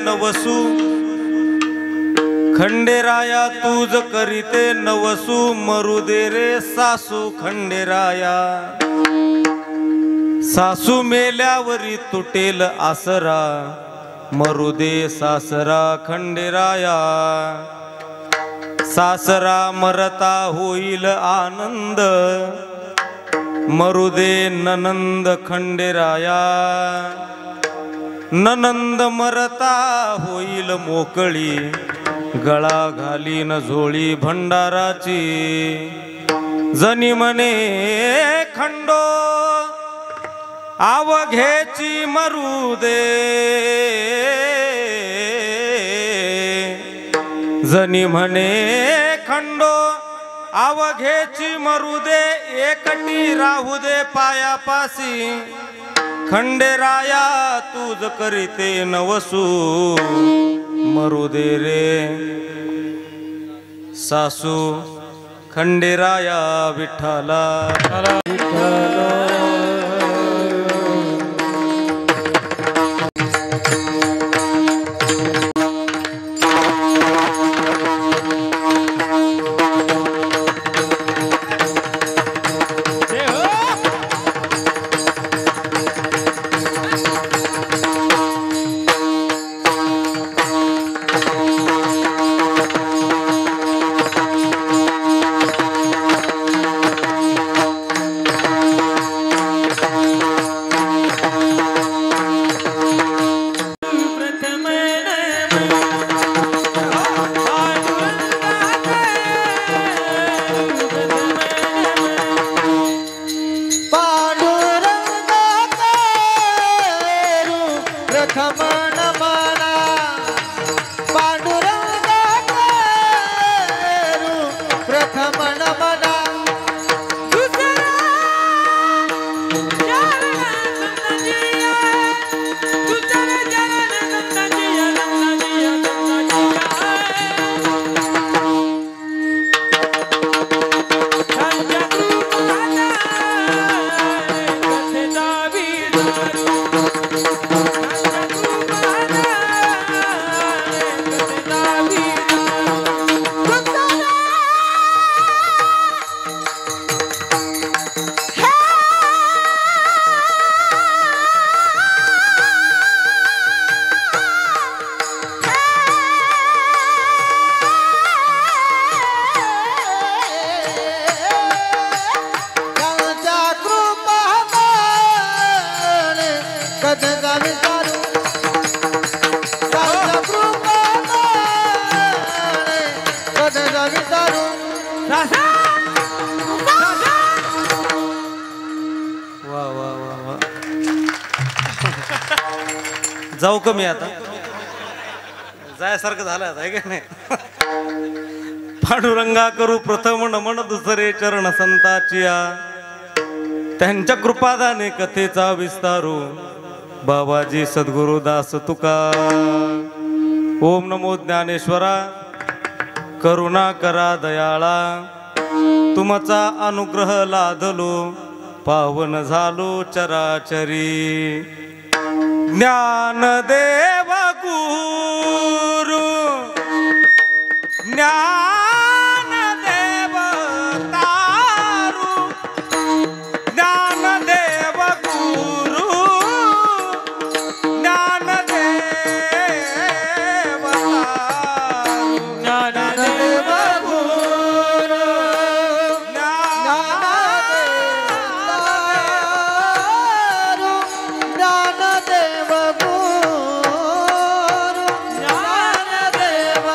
नवसू खंडेराया तुझ करीते नवसू मरू दे रे सासू खंडेराया सासू मेल्यावरी तुटेल आसरा मरू दे सासरा खंडेराया सासरा मरता होईल आनंद मरू दे ननंद खंडेराया ननंद मरता होईल मोकळी गळा घालीन झोळी भंडाराची जनी म्हणे खंडो आवघेची मरू दे जनी म्हणे खंडो आवघेची मरू दे एकटी राहू दे पायापासी खंडेराया तुझ करीते नवसू मरू दे रे सासू खंडेराया विठ्ठला जाऊ कमी आता जायसारखं झालं आता आहे का नाही पांडुरंगा करू प्रथम नमन दुसरे चरण संताचिया त्यांच्या कृपादाने कथेचा विस्तारू बाबाजी सद्गुरु दास तुका ओम नमो ज्ञानेश्वरा करुणा करा दयाळा तुमचा अनुग्रह लादलो पावन झालो चराचरी ज्ञानदेव गुरु ज्ञानदेव तारू ज्ञानदेव गुरु ज्ञानदेव तारू ज्ञानदेव गुरु ज्ञानदेव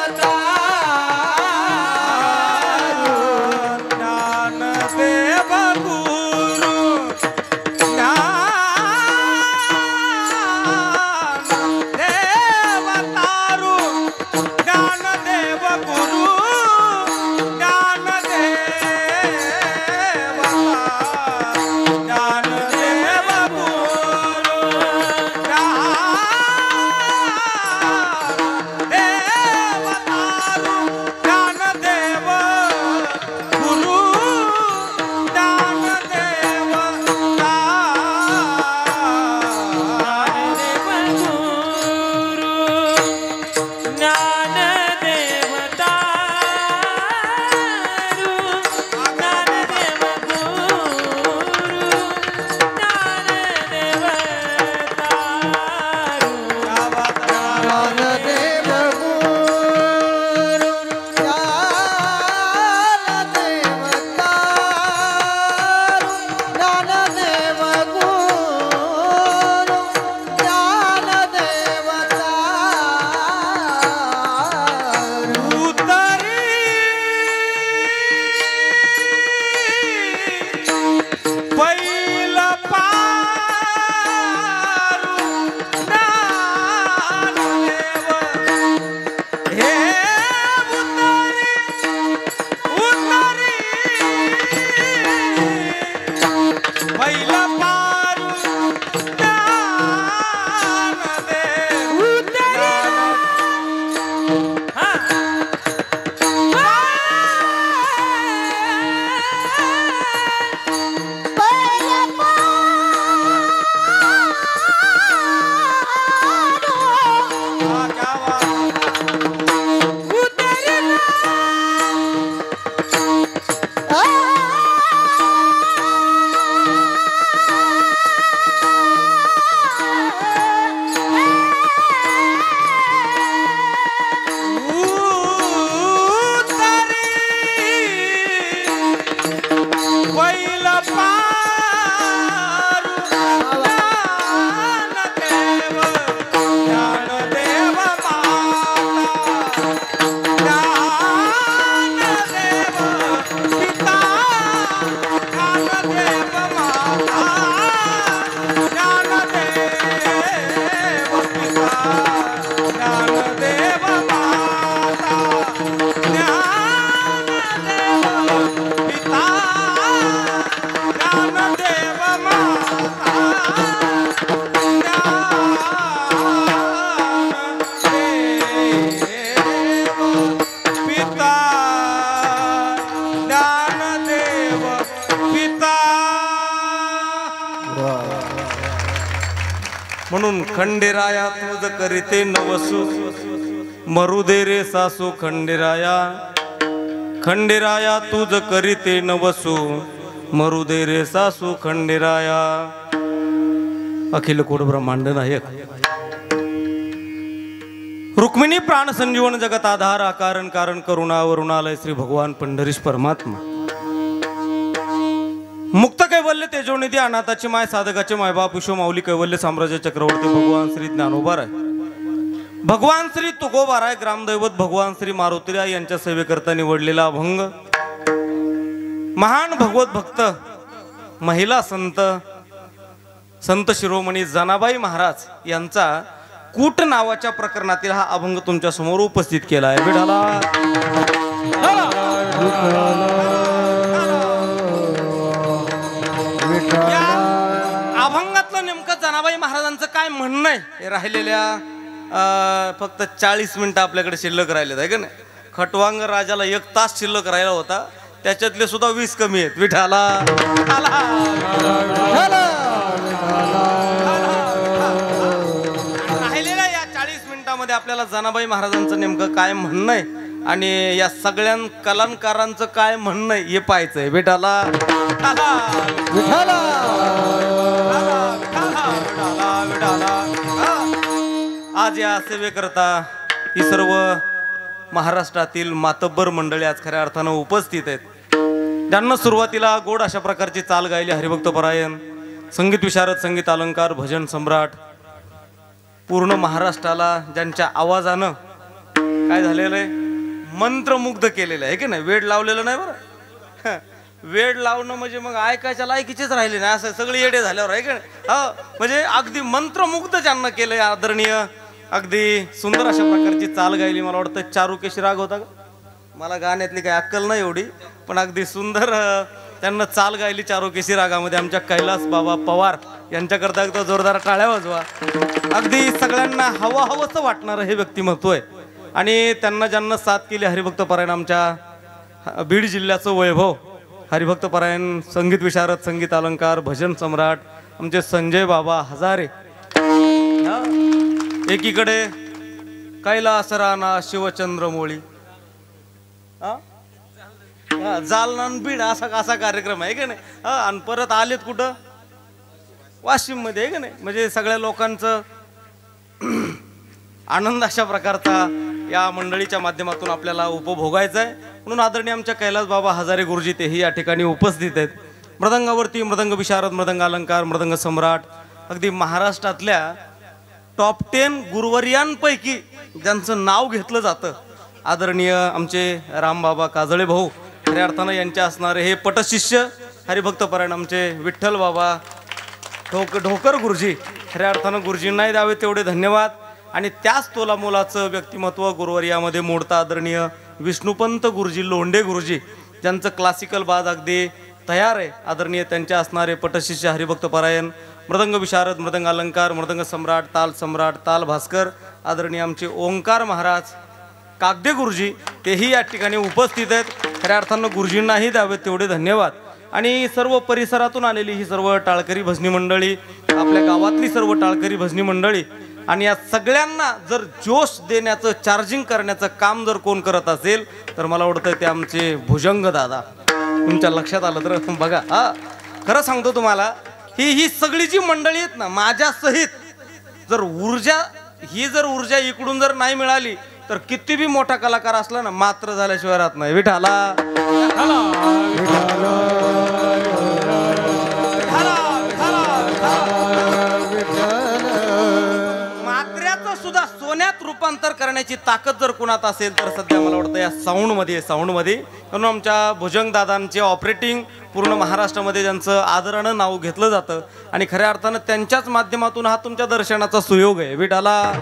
खंडेराया तुझ करीते नवसू मरू दे रे सासू खंडेराया खंडेराया तुझ करीते नवसू मरू दे रे सासू खंडेराया। अखिल कोट ब्रह्मांड नायक रुक्मिणी प्राण संजीवन जगत आधार आकारण कारण करुणा वरुणालय श्री भगवान पंढरीश परमात्मा मुक्त कैवल्य तेजोनिधी अनाथाची माय साधकाचे मायबाप विश्व माऊली कैवल्य साम्राज्य चक्रवर्ती भगवान श्री ज्ञानोबाराय भगवान श्री तुकोबाराय ग्रामदैवत भगवान श्री मारुतीराय यांच्या सेवेकरता निवडलेला अभंग महान भगवत भक्त महिला संत संत शिरोमणी जनाबाई महाराज यांचा कूट नावाच्या प्रकरणातील हा अभंग तुमच्या समोर उपस्थित केला आहे। विठाला अभंगातलं नेमकं जनाबाई महाराजांचं काय म्हणणं आहे हे राहिलेल्या फक्त 40 मिनिटं आपल्याकडे शिल्लक राहिले आहे का नाही। खटवांग राजाला 1 तास शिल्लक राहिला होता, त्याच्यातले सुद्धा 20 कमी आहेत। विठाला राहिलेल्या या 40 मिनिटांमध्ये आपल्याला जनाबाई महाराजांचं नेमकं काय म्हणणं आहे आणि या सगळ्या कलाकारांचं काय म्हणणं आहे हे पाहायचंय। विठाला आज या सेवेकरता ही सर्व महाराष्ट्रातील मातब्बर मंडळी आज खऱ्या अर्थानं उपस्थित आहेत, ज्यांना सुरुवातीला गोड अशा प्रकारची चाल गायली हरिभक्त परायण संगीत विशारद संगीत अलंकार भजन सम्राट पूर्ण महाराष्ट्राला ज्यांच्या आवाजानं काय झालेलं आहे मंत्रमुग्ध केलेलं आहे की नाही। वेड लावलेलं नाही बरं, वेड लावणं म्हणजे मग ऐकायच्या लायकीचेच राहिले नाही असं सगळे येडे झाल्यावर आहे की नाही। म्हणजे अगदी मंत्रमुग्ध ज्यांना केलंय आदरणीय अगदी सुंदर अशा प्रकारची चाल गायली। मला वाटतं चारुकेशी राग होता का, मला गाण्यातली काही अक्कल नाही एवढी, पण अगदी सुंदर त्यांना चाल गायली चारुकेशी रागामध्ये आमच्या कैलास बाबा पवार यांच्याकरता एकदा जोरदार टाळ्या वाजवा। अगदी सगळ्यांना हवंसं वाटणारं हे व्यक्तिमत्व आहे आणि त्यांना ज्यांना साथ केली हरिभक्त परायण आमच्या बीड जिल्ह्याचं वैभव हरिभक्त परायण संगीत विशारद संगीत अलंकार भजन सम्राट आमचे संजय बाबा हजारे, एकीकडे कैलास राणा शिवचंद्र मोळी जालना बीड असा कार्यक्रम आहे का नाही। आणि परत आलेत कुठं वाशिम मध्ये आहे का नाही। म्हणजे सगळ्या लोकांचं आनंद अशा प्रकारचा या मंडळीच्या माध्यमातून आपल्याला उपभोगायचा आहे, म्हणून आदरणीय आमच्या कैलास बाबा हजारे गुरुजी तेही या ठिकाणी उपस्थित आहेत। मृदंगावरती मृदंग विशारद मृदंग अलंकार मृदंग सम्राट अगदी महाराष्ट्रातल्या टॉप 10 गुरुवर्यांपैकी ज्यांचं नाव घेतलं जातं आदरणीय आमचे रामबाबा काजळे भाऊ खऱ्या अर्थानं यांच्या असणारे हे पटशिष्य हरिभक्त परायण आमचे विठ्ठल बाबा ढोकर गुरुजी, खऱ्या अर्थानं गुरुजींनाही द्यावे तेवढे धन्यवाद। आणि त्याच तोलामोलाचं व्यक्तिमत्व गुरुवर्यामध्ये मोडता आदरणीय विष्णुपंत गुरुजी लोंढे गुरुजी ज्यांचं क्लासिकल बाज अगदी तयार आहे, आदरणीय त्यांच्या असणारे पटशिष्य हरिभक्त परायण मृदंग विशारद मृदंग अलंकार मृदंग सम्राट ताल भास्कर आदरणीय आमचे ओंकार महाराज कागदे गुरुजी तेही या ठिकाणी उपस्थित आहेत। खऱ्या अर्थानं गुरुजींनाही द्यावे तेवढे धन्यवाद। आणि सर्व परिसरातून आलेली ही सर्व टाळकरी भजनी मंडळी आपल्या गावातली सर्व टाळकरी भजनी मंडळी आणि या सगळ्यांना जर जोश देण्याचं चार्जिंग करण्याचं काम जर कोण करत असेल तर मला वाटतं ते आमचे भुजंग दादा। तुमच्या लक्षात आलं तर बघा, खरं सांगतो तुम्हाला ही सगळी जी मंडळी आहेत ना माझ्या सहित जर ऊर्जा इकडून जर नाही मिळाली तर किती बी मोठा कलाकार असला ना मात्र झाल्याशिवाय राहत नाही। विठाला मात्र्याचं सुद्धा सोन्यात रूपांतर करण्याची ताकद जर कुणात असेल तर सध्या मला वाटतं या साऊंडमध्ये म्हणून आमच्या भुजंग दादांचे ऑपरेटिंग पूर्ण महाराष्ट्रामध्ये ज्यांचं आदरानं नाव घेतलं जातं आणि खऱ्या अर्थानं त्यांच्याच माध्यमातून हा तुमच्या दर्शनाचा सुयोग आहे। विठाला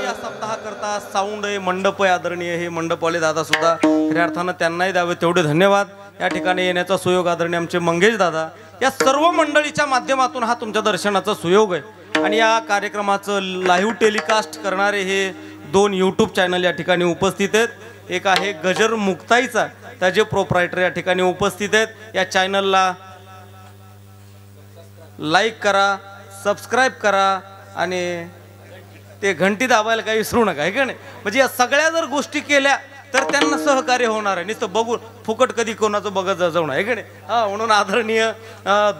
या सप्ताहाकरता साऊंड आहे मंडप आहे आदरणीय हे मंडपवाले दादा सुद्धा खऱ्या अर्थानं त्यांनाही द्यावे तेवढे धन्यवाद। या ठिकाणी येण्याचा सुयोग आदरणीय आमचे मंगेश दादा या सर्व मंडळीच्या माध्यमातून हा तुमच्या दर्शनाचा सुयोग आहे। आणि या कार्यक्रमाचं लाईव्ह टेलिकास्ट करणारे हे 2 यूट्यूब चॅनल या ठिकाणी उपस्थित आहेत। एक आहे गजर मुक्ताईचा त्याचे प्रोप्रायटर या ठिकाणी उपस्थित आहेत। या चॅनलला लाईक करा, सबस्क्राईब करा आणि ते घंटी दाबायला काही विसरू नका, आहे का नाही? म्हणजे या सगळ्या जर गोष्टी केल्या तर त्यांना सहकार्य होणार आहे, नुसतं बघून फुकट कधी कोणाचं बघत जाऊ आहे का नाही? हा, म्हणून आदरणीय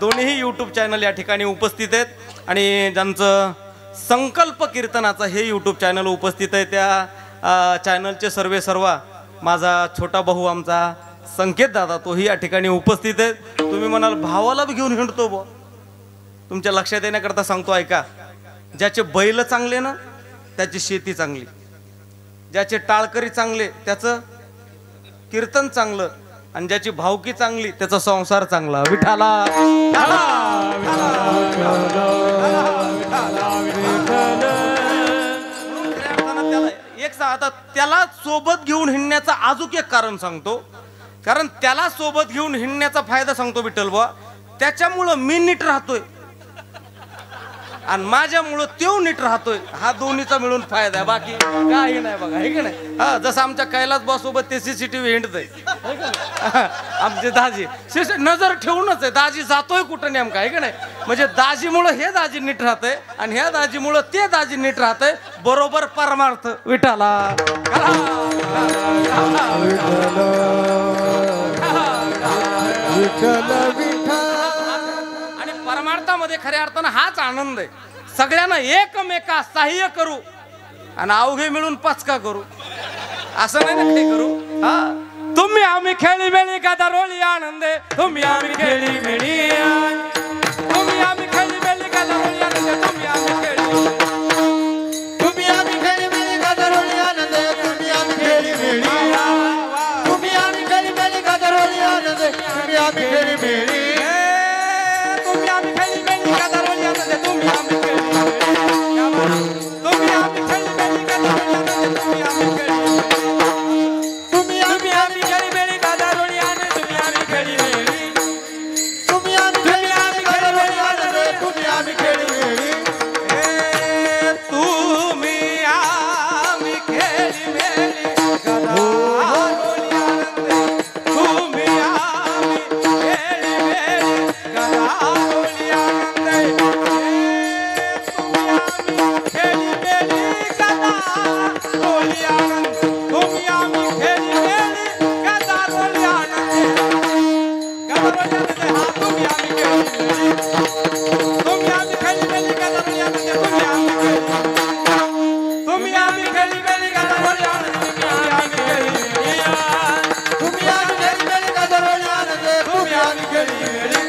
दोन्ही यूट्यूब चॅनल या ठिकाणी उपस्थित आहेत आणि ज्यांचं संकल्प कीर्तनाचा हे यूट्यूब चॅनल उपस्थित आहे त्या चॅनलचे सर्व माझा छोटा भाऊ आमचा संकेत दादा तोही या ठिकाणी उपस्थित आहे। तुम्ही म्हणाल भावाला बी घेऊन हिंडतो बो, तुमच्या लक्षात येण्याकरता सांगतो ऐका। ज्याचे बैल चांगले ना त्याची शेती चांगली, ज्याचे टाळकरी चांगले त्याचं कीर्तन चांगलं, आणि ज्याची भावकी चांगली त्याचा संसार चांगला। विठाला आता त्याला सोबत घेऊन हिंडण्याचं अजून एक कारण सांगतो, कारण त्याला सोबत घेऊन हिंडण्याचा फायदा सांगतो विठ्ठल बुवा। त्याच्यामुळं मी नीट राहतोय आणि माझ्यामुळं तो नीट राहतोय, हा दोन्हीचा मिळून फायदा आहे, बाकी काही नाही बघा, आहे का नाही? हा, जसं आमच्या कैलास बॉस सोबत ते सीसीटीव्ही हिंडतंय आमचे दाजी नजर ठेवूनच आहे, दाजी जातोय कुठं नेमका, आहे का नाही? म्हणजे दाजीमुळं हे दाजी नीट राहतंय आणि ह्या दाजीमुळं ते दाजी नीट राहतंय, बरोबर परमार्थ विठाला। आणि परमार्थामध्ये खऱ्या अर्थानं हाच आनंद आहे, सगळ्यांना एकमेका सहाय्य करू आणि अवघे मिळून पचका करू, असं नाही ना काही करू। हा, तुम्ही आम्ही खेळी मेळी गादा रोळी आनंद, तुम्ही आम्ही खेळी मेळी, तुम्ही आम्ही खेळी मेळी गादा रोळी आनंद, तुम्ही आम्ही खेळी, तुम्ही आम्ही खेळी मेळी गादा रोळी आनंद, तुम्ही आम्ही खेळी मेळी, तुम्ही आम्ही खेळी मेळी गादा रोळी आनंद, तुम्ही आम्ही खेळी मेळी, तुम्ही आम्ही खेळी मेळी गादा रोळी आनंद, तुम्ही आम्ही खेळी मेळी, तुम्ही आम्ही खेळी मेळी गादा रोळी आनंद, तुम्ही आम्ही खेळी, तुम्ही आम्ही खेळी मेळी गादा रोळी आनंद, तुम्ही आम्ही खेळी मेळी, तुम्ही आम्ही खेळी मेळी गादा रोळी आनंद, तुम्ही आम्ही खेळी मेळी, तुम्ही आम्ही खेळी मेळी गादा रोळी आनंद, तुम्ही आम्ही खेळी मेळी गादा रोळी आनंद, तुम्ही आम्ही खेळी मेळी गादा रोळी आनंद, तुम्ही आम्ही खेळी मेळी गादा रोळी आनंद, गादा रोळी आनंद, हा तुम्ही आम्ही खेळी मेळी, तुम्ही आम्ही खेळी मेळी गादा रोळी आनंद, तुम्ही आम्ही खेळी, तुम्ही आम्ही खेळी मेळी गादा रोळी आनंद, तुम्ही आम्ही खेळी मेळी, तुम्ही आम्ही खेळी मेळी गादा रोळी आनंद, तुम्ही आम्ही खेळी मेळी,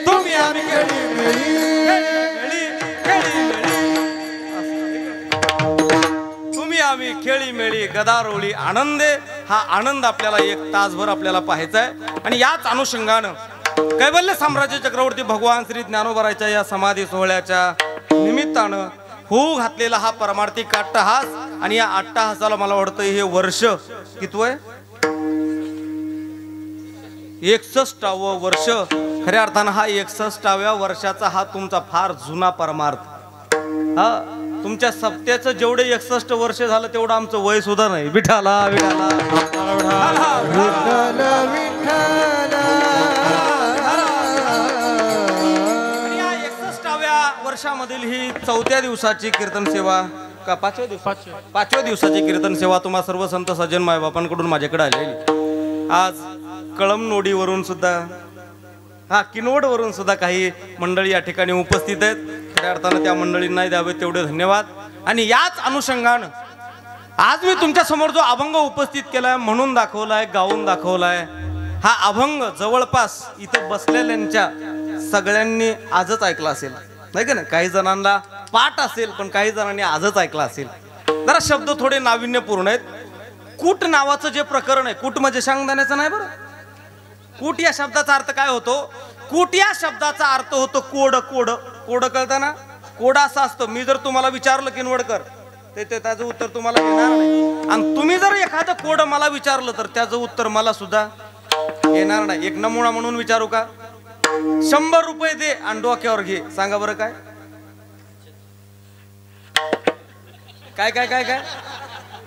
तुम्ही आम्ही खेळी मेळी, तुम्ही आम्ही खेळी मेळी, तुम्ही आम्ही खेळी मेळी गदारोळी आनंदे, हा आनंद आपल्याला एक तासभर आपल्याला पाहायचा आहे। आणि याच अनुषंगानं कैवल्य साम्राज्य चक्रवर्ती भगवान श्री ज्ञानोबराच्या या समाधी सोहळ्याच्या निमित्तानं होऊ घातलेला हा परमार्थिक अट्टहास, आणि या अट्टहासाला मला वाटतं हे वर्ष कितवं, 61वे वर्ष। खऱ्या अर्थानं हा 61व्या वर्षाचा हा तुमचा फार जुना परमार्थ। हा, तुमच्या सप्त्याचं जेवढे 61 वर्ष झालं तेवढं आमचं वय सुद्धा नाही। विठाला विठाला विठ्ठल विठ्ठल, आणि या 61व्या वर्षामधील ही 4थ्या दिवसाची कीर्तन सेवा का 5व्या दिवसाची कीर्तन सेवा तुम्हा सर्व संत सज्जन मायबापांकडून माझ्याकडे आलेली। आज कळमनोडीवरून सुद्धा, हा किनवडवरून सुद्धा काही मंडळी या ठिकाणी उपस्थित आहेत। खऱ्या अर्थानं त्या मंडळींना द्यावे तेवढे धन्यवाद। आणि याच अनुषंगानं आज मी तुमच्या समोर जो अभंग उपस्थित केलाय, म्हणून दाखवलाय, गाऊन दाखवलाय, हा अभंग जवळपास इथं बसलेल्यांच्या सगळ्यांनी आजच ऐकला असेल, नाही का? नाही, काही जणांना पाठ असेल पण काही जणांनी आजच ऐकला असेल। जरा शब्द थोडे नाविन्यपूर्ण आहेत। कूट नावाचं जे प्रकरण आहे, कूट म्हणजे शेंगदाण्याचं नाही बरं, कूट या शब्दाचा अर्थ काय होतो? कूट या शब्दाचा अर्थ होतो कोड। कोड कोड कळतं ना? कोड असं असतं, मी जर तुम्हाला विचारलं किनवडकर ते त्याचं उत्तर तुम्हाला येणार नाही, आणि तुम्ही जर एखादं कोड मला विचारलं तर त्याचं उत्तर मला सुद्धा येणार नाही। एक नमुना म्हणून विचारू का? 100 रुपये दे आणि डोक्यावर घे, सांगा बरं काय काय काय काय काय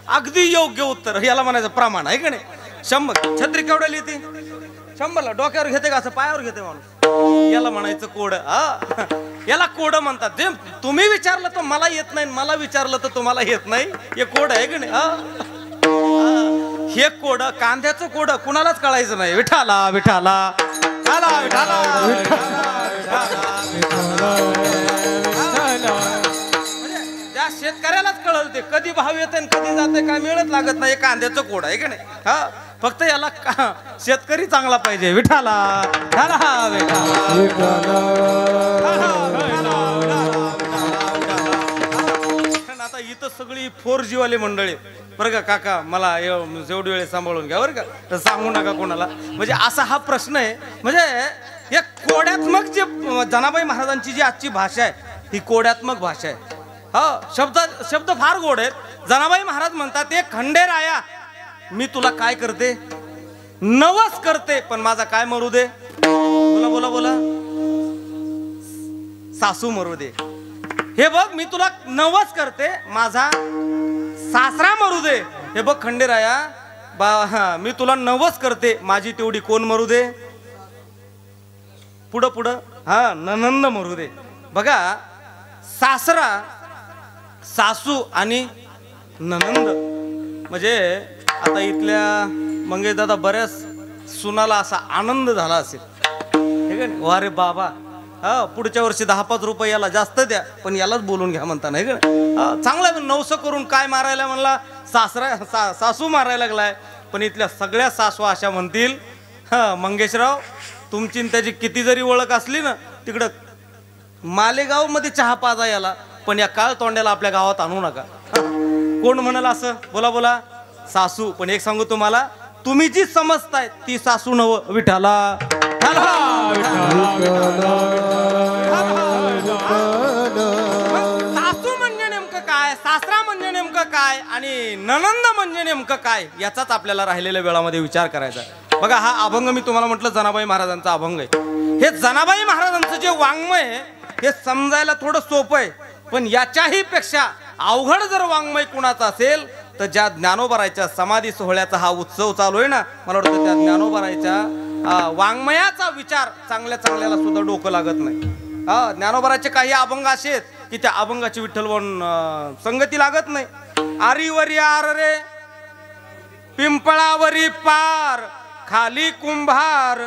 अगदी योग्य उत्तर, याला म्हणायचं प्रमाण आहे का नाही. 100. छत्री केवढ्याला येते? 100ला. डोक्यावर घेते का असं पायावर घेते माणूस, याला म्हणायचं कोड. याला कोड म्हणतात. जे तुम्ही विचारलं तर मला येत नाही, मला विचारलं तर तुम्हाला येत नाही, हे कोड आहे का नाही. हे कोड, कांद्याचं कोड कुणालाच कळायचं नाही. विठाला विठाला विठाला विठाला. त्या शेतकऱ्यालाच कळलं ते कधी भाव येते आणि कधी जाते काय मिळत लागत नाही. कांद्याचं कोड आहे का नाही. हा, फक्त याला शेतकरी चांगला पाहिजे. विठाला आता इथं सगळी 4G वाले मंडळी बरं का काका, मला जेवढी वेळ सांभाळून घ्या बरं का, तर सांगू नका कोणाला. म्हणजे असा हा प्रश्न आहे. म्हणजे एक कोड्यात्मक जे जनाबाई महाराजांची जी आजची भाषा आहे ही कोड्यात्मक भाषा आहे. शब्द फार गोड आहेत. जनाबाई महाराज म्हणतात, एक खंडेराया मी तुला काय करते, नवस करते, पण माझा काय मरू दे. बोला बोला बोला. सासू मरू दे. हे बघ, मी तुला नवस करते, माझा सासरा मरू दे. हे बघ खंडेराया, मी तुला नवस करते, माझी तेवढी कोण मरू दे. पुढं पुढं ननंद मरू दे. बघा, सासरा, सासू आणि ननंद म्हणजे आता इथल्या मंगेश दादा बऱ्याच सुनाला असा आनंद झाला असेल. ठीक आहे. वारे बाबा, पुढच्या वर्षी 10-5 रुपये याला जास्त द्या, पण यालाच बोलून घ्या म्हणता नाही का. चांगलं नवस करून काय मारायला म्हणला, सासू मारायला लागलाय. पण इथल्या सगळ्या सासू अशा म्हणतील, मंगेशराव तुमची त्याची किती जरी ओळख असली ना, तिकडं मालेगाव मध्ये चहा पाजा याला, पण या काळ तोंड्याला आपल्या गावात आणू नका. कोण म्हणाल असं? बोला बोला. सासू. पण एक सांगू तुम्हाला, तुम्ही जी समजताय ती सासू नव. विठाला सासू म्हणजे नेमकं काय, सासरा म्हणजे नेमकं काय आणि ननंद म्हणजे नेमकं काय, याचाच आपल्याला राहिलेल्या वेळामध्ये विचार करायचा. बघा, हा अभंग मी तुम्हाला म्हटलं जनाबाई महाराजांचा अभंग आहे. हे जनाबाई महाराजांचं जे वाङ्मय आहे हे समजायला थोडं सोपं आहे, पण याच्याही पेक्षा अवघड जर वाङ्मय कुणाचं असेल तर ज्या ज्ञानोबारायच्या समाधी सोहळ्याचा हा उत्सव चालू आहे ना, मला वाटतं त्या ज्ञानोबारायच्या वाङ्मयाचा विचार चांगल्या चांगल्याला सुद्धा डोकं लागत नाही. ज्ञानोबाराचे काही अभंग असे आहेत की त्या अभंगाची विठ्ठलवन संगती लागत नाही. आरीवरी आर रे पिंपळावरी पार, खाली कुंभार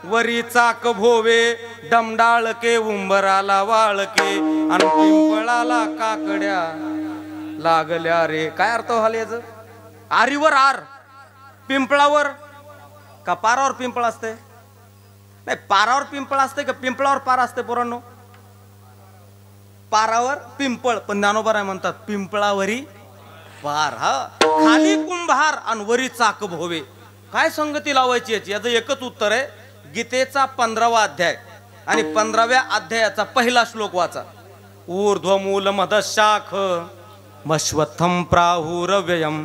वरी चाक भोवे, डमडाळके उंबराला वाळके, आणि पिंपळाला काकड्या लागल्या रे. काय अर्थ व्हायला याच? आरीवर आर, पिंपळावर का पारावर पिंपळ असते? नाही, पारावर पिंपळ असते का पिंपळावर पार असते पोरांनो? पारावर पिंपळ, पण ज्ञानोबा म्हणतात पिंपळावरी पार. खाली कुंभार आणि वरी चाक भोवे. काय संगती लावायची याची? याचं एकच उत्तर आहे. गीतेचा 15वा अध्याय आणि 15व्या अध्यायाचा पहिला श्लोक वाचा. ऊर्ध्वमूल मदशाख मश्वत्थम प्राहुरव्ययम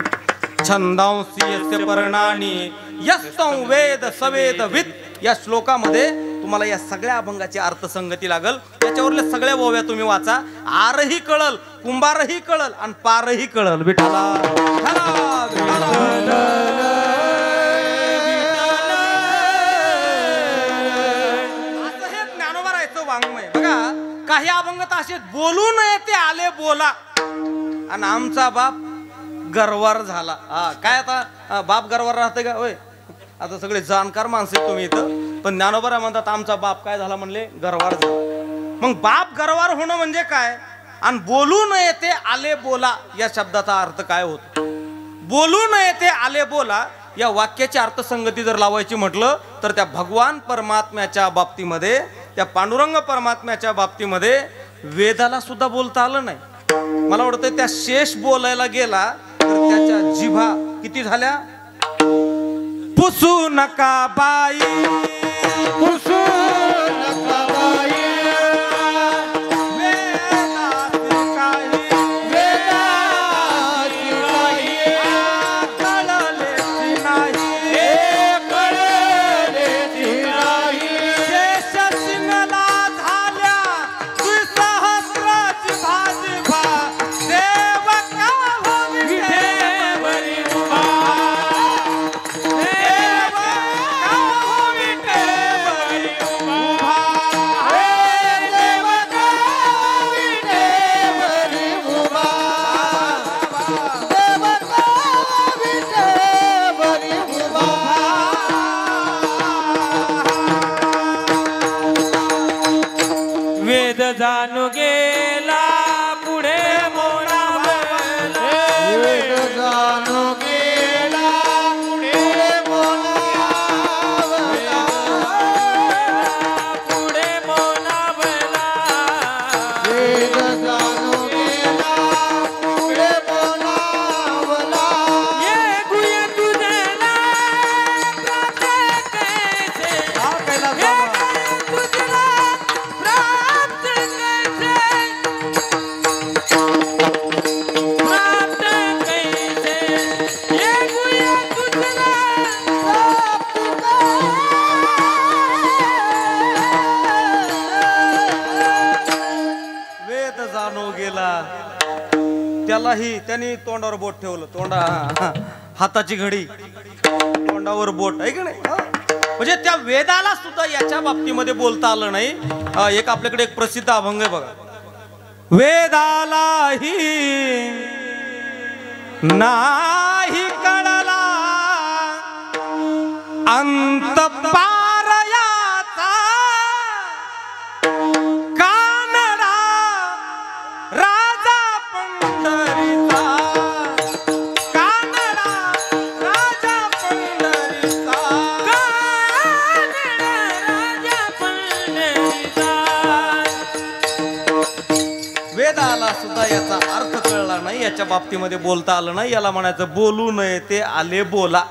छंदांसी यस्य पर्णानि यस्तं वेद सवेदवित्. या श्लोकामध्ये तुम्हाला या सगळ्या अभंगाची अर्थसंगती लागल. याच्यावरल्या सगळ्या ओव्या तुम्ही वाचा. आरही कळल, कुंभारही कळल आणि पारही कळल. विठाला असं हे ज्ञानोबारायचं वाङ्मय. बघा, काही अभंग तर असे बोलू नये ते आले बोला, आणि आमचा बाप गरवार झाला. काय आता बाप गरवार राहते का? होय, आता सगळे जाणकार माणसं तुम्ही इथं, पण ज्ञानोबा म्हणतात आमचा बाप काय झाला म्हणले? गरवार झाला. मग बाप गरवार होणं म्हणजे काय? आणि बोलू नये ते आले बोला या शब्दाचा अर्थ काय होतो? बोलू नये ते आले बोला या वाक्याची अर्थसंगती जर लावायची म्हटलं तर त्या भगवान परमात्म्याच्या बाबतीमध्ये, त्या पांडुरंग परमात्म्याच्या बाबतीमध्ये वेदाला सुद्धा बोलता आलं नाही. मला वाटतं त्या शेष बोलायला गेला तर त्याच्या जिभा किती झाल्या? पुसू नका बाई, पुसू नका बाई, वेदात काही कळलेची नाही, कळलेची नाही. शेष सिंगला झाल्या द्विसहस्र जिभा जिभा, देव का हो विठे वेद जाणू गेला पुढे बोलावला वेद जाणू गेला पुढे बोलावला पुढे बोलावला वेद जाणू गेला पुढे बोलावला ये गुय तुझला प्राप्त कैसे हा कैलास ये बाबा. गुय तुझला प्राप्त कैसे प्राप्त कैसे ये गुय तुझला वेद जाणू गेला त्यालाही त्यांनी तोंडावर बोट ठेवलं हाताची घडी तोंडावर बोट आहे की नाही हा? म्हणजे त्या वेदाला सुद्धा याच्या बाबतीमध्ये बोलता आलं नाही. एक आपल्याकडे एक प्रसिद्ध अभंग आहे बघा. वेदालाही नाही कळला अंत पारयाचा कानडा राजा पंढरीचा कानडा राजा पंढरीचा राजा पंढरीचा वेदाला सुद्धा याचा अर्थ कळला नाही, याच्या बाबतीमध्ये बोलता आलं नाही. याला म्हणायचं बोलू नये ते आले बोला.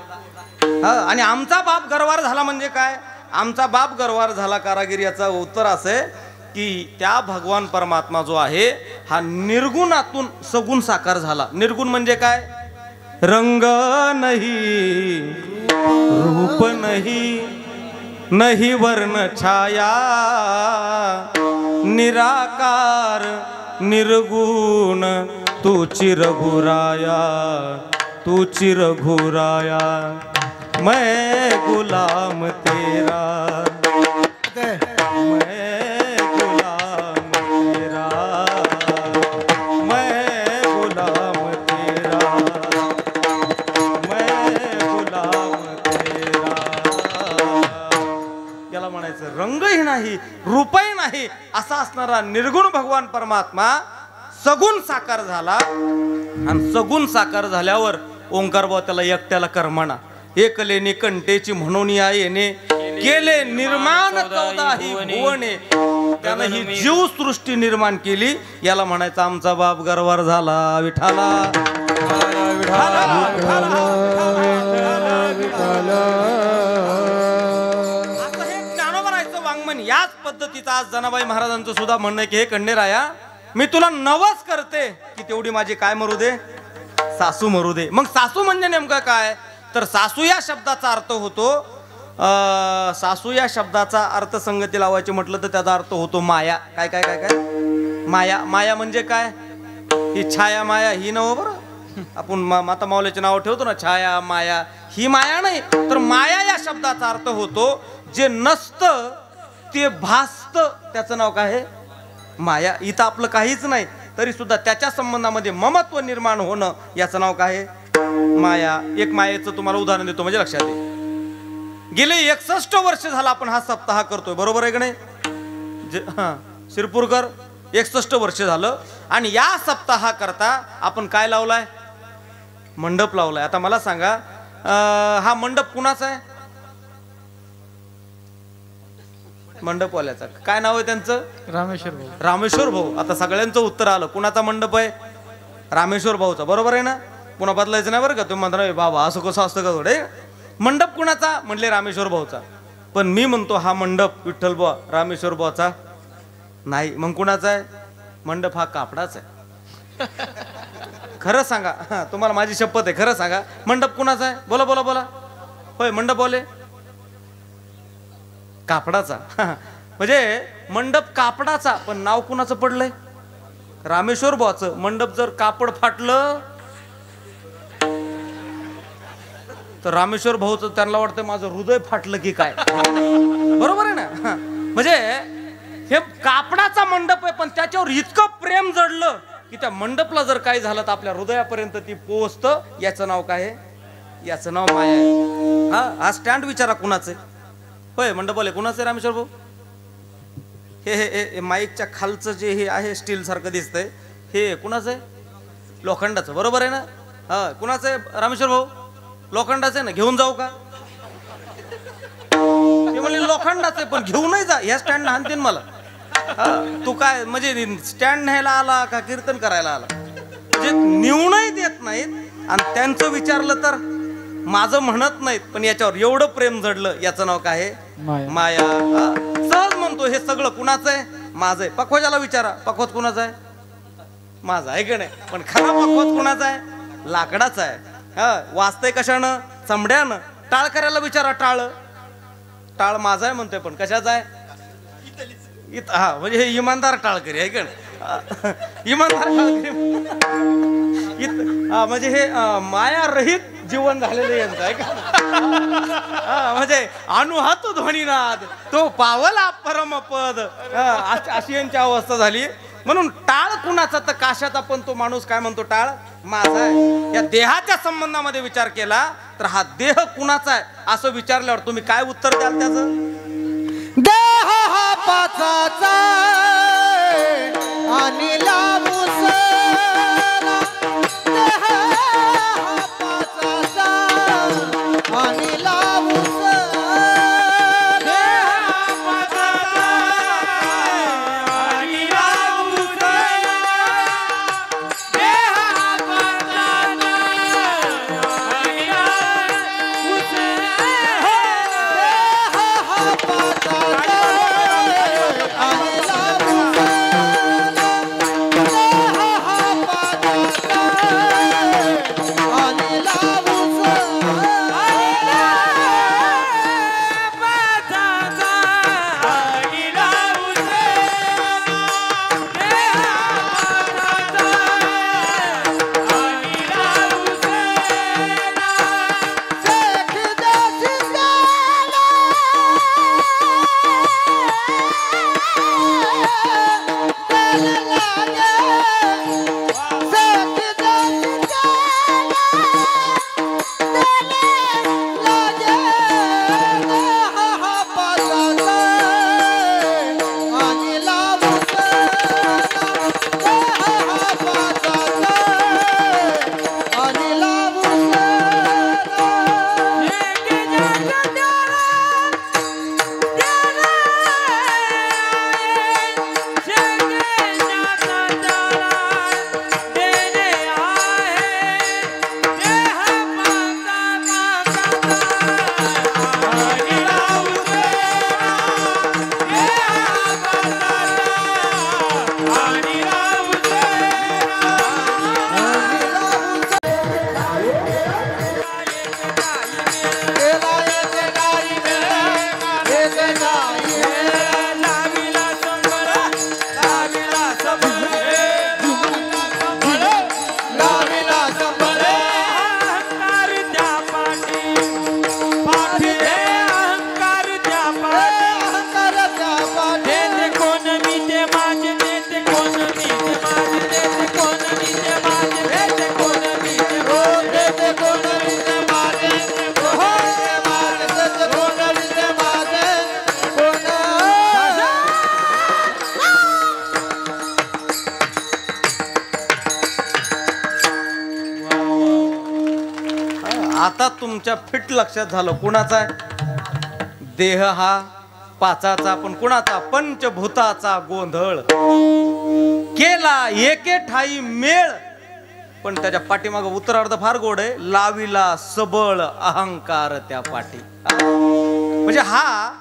हा, आणि आमचा बाप गरवार झाला म्हणजे काय? आमचा बाप गरवार झाला कारागीर याचा उत्तर असे की त्या भगवान परमात्मा जो आहे हा निर्गुणातून सगुण साकार झाला. निर्गुण म्हणजे काय? रंग नाही, रूप नाही, नहीं वर्ण छाया, निराकार निर्गुण तूची रघुराया, तूची रघुराया, मैं गुलाम तेरा, मैं गुलाम तेरा, मैं गुलाम तेरा, मैं गुलाम तेरा. याला म्हणायचं रंगही नाही, रूपही नाही असा असणारा निर्गुण भगवान परमात्मा सगुण साकार झाला. आणि सगुण साकार झाल्यावर ओंकार बाबा त्याला एकट्याला कर्मणा एकलेने कंटेची म्हणून या येणे केले निर्माण 14 भुवने. त्यानं ही जीव सृष्टी निर्माण केली. याला म्हणायचं आमचा बाप गरवार झाला. विठाला असं हे ज्ञानोबरायचं वाङ्मन. याच पद्धतीचं आज जनाबाई महाराजांचं सुद्धा म्हणणं की हे खंडेराया मी तुला नवस करते की तेवढी माझी काय मरू दे, सासू मरू दे. मग सासू म्हणजे नेमकं काय? तर सासू या शब्दाचा अर्थ होतो सासू या शब्दाचा अर्थ संगती लावायची म्हटलं तर त्याचा अर्थ होतो माया. काय काय काय काय माया. माया म्हणजे काय? ही छाया माया ही नव बरं आपण माता माऊलीचे नाव ठेवतो ना, छाया माया. ही माया नाही, तर माया या शब्दाचा अर्थ होतो जे नसतं ते भासतं, त्याचं नाव काय आहे? माया. इथं आपलं काहीच नाही तरी सुद्धा त्याच्या संबंधामध्ये ममत्व निर्माण होणं याचं नाव काय आहे? माया. एक मायेचं तुम्हाला उदाहरण देतो म्हणजे लक्षात येईल. गेले 61 वर्ष झाला आपण हा सप्ताह करतोय, बरोबर आहे का नाही? शिरपूरकर 61 वर्ष झालं. आणि या सप्ताहा करता आपण काय लावलाय? मंडप लावलाय. आता मला सांगा हा मंडप कुणाचा आहे? मंडपवाल्याचा. काय नाव आहे त्यांचं? रामेश्वर भाऊ. रामेश्वर भाऊ. आता सगळ्यांचं उत्तर आलं. कुणाचा मंडप आहे? रामेश्वर भाऊचा. बरोबर आहे ना? पुन्हा बदलायचं नाही बरं का. तुम्ही म्हणता बाबा असं कसं असतं का थोडे. मंडप कुणाचा? म्हणले रामेश्वर भाऊचा. पण मी म्हणतो हा मंडप विठ्ठल बुवा रामेश्वर भाऊचा नाही. मग कुणाचा आहे? मंडप हा कापडाचा आहे. खरं सांगा, तुम्हाला माझी शपथ आहे, खरं सांगा मंडप कुणाचा आहे? बोला बोला बोला. होय मंडप बोले कापडाचा. म्हणजे मंडप कापडाचा, पण नाव कुणाचं पडलंय? रामेश्वर भाऊचं. मंडप जर कापड फाटलं तर रामेश्वर भाऊचं त्यांना वाटतं माझं हृदय फाटलं की काय. बरोबर आहे ना? म्हणजे हे कापडाचा मंडप आहे, पण त्याच्यावर इतकं प्रेम जडलं की त्या मंडपला जर काही झालं तर आपल्या हृदयापर्यंत ती पोहोचतं. याचं नाव काय आहे? याचं नाव माया आहे. हा स्टँड विचारा कुणाचं आहे? होय मंडप बोले कुणाचं आहे रामेश्वर भाऊ? हे माईकच्या खालचं जे हे आहे स्टील सारखं दिसतंय हे कुणाचं आहे? लोखंडाचं, बरोबर आहे ना? हा, कुणाचं आहे रामेश्वर भाऊ? लोखंडाचं आहे ना, घेऊन जाऊ का? ते म्हणले लोखंडाचं आहे पण घेऊन नाही जा, ह्या स्टँड हाणतीन मला. तू काय म्हणजे स्टँड न्यायला आला का कीर्तन करायला आला? म्हणजे नेऊनही देत नाहीत आणि त्यांचं विचारलं तर माझं म्हणत नाहीत, पण याच्यावर एवढं प्रेम जडलं. याचं नाव काय आहे? माया. सहज म्हणतो हे सगळं कुणाचं आहे? माझं आहे. पखवाजाला विचारा, पखवाज कुणाचा आहे? माझा आहे का नाही? पण खरा पखवाज कुणाचा आहे? लाकडाचा आहे. हा, वाचतंय कशानं? चमड्यानं. टाळ करायला विचारा, टाळ माझा आहे म्हणतोय, पण कशाचा आहे? हा, म्हणजे हे इमानदार टाळकरी आहे का नाही? इमानदार टाळकरी. हा, म्हणजे हे माया रहित जीवन झालेलं यांचं आहे का? म्हणजे अनुहातो ध्वनीनाद तो पावला परमपद, अशी यांची अवस्था झाली. म्हणून टाळ कुणाचा? तर काशाचा, पण तो माणूस काय म्हणतो? टाळ माझा आहे. या देहाच्या संबंधामध्ये विचार केला तर हा देह कुणाचा आहे असं विचारल्यावर तुम्ही काय उत्तर द्याल त्याचं? देह हा पाचाचा आणि लावूसला. देह हा पाचाचा आणि लावूसला. देह पाचाचा आणि लावूसला. देह पाचाचा आणि लावूसला. देह हा पाचाचा आणि लावूसला. आता तुमच्या फिट लक्षात झालं कुणाचा आहे देह हा पाचाचा, पण कुणाचा? पंचभूताचा गोंधळ केला एके ठाई मेळ. पण त्याच्या पाठीमाग उत्तरार्ध फार गोड आहे. लाविला सबळ अहंकार त्या पाठी. म्हणजे हा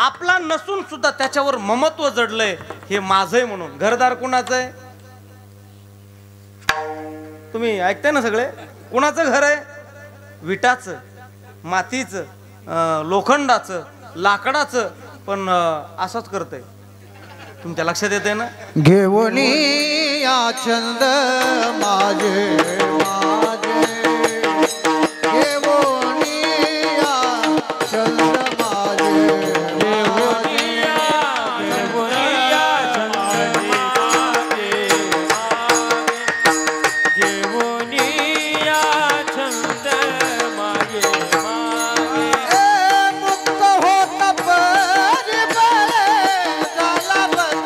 आपला नसून सुद्धा त्याच्यावर ममत्व जडलंय, हे माझंय म्हणून. घरदार कुणाचं आहे? तुम्ही ऐकताय ना सगळे? कुणाचं घर आहे? विटाचं, मातीचं, लोखंडाचं, लाकडाचं, पण असंच करतंय. तुमच्या लक्षात येते ना? घेऊन या छंद माझे माझे, घेऊन या छंद माझे मुक्त होत परी झाला बंद.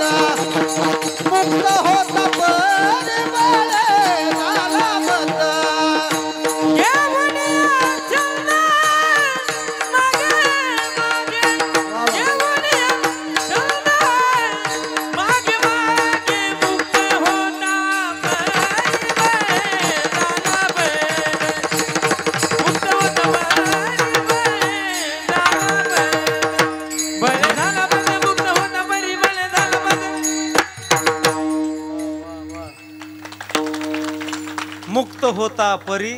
मुक्त होता परी बळे झाला बंद. मुक्त होता परी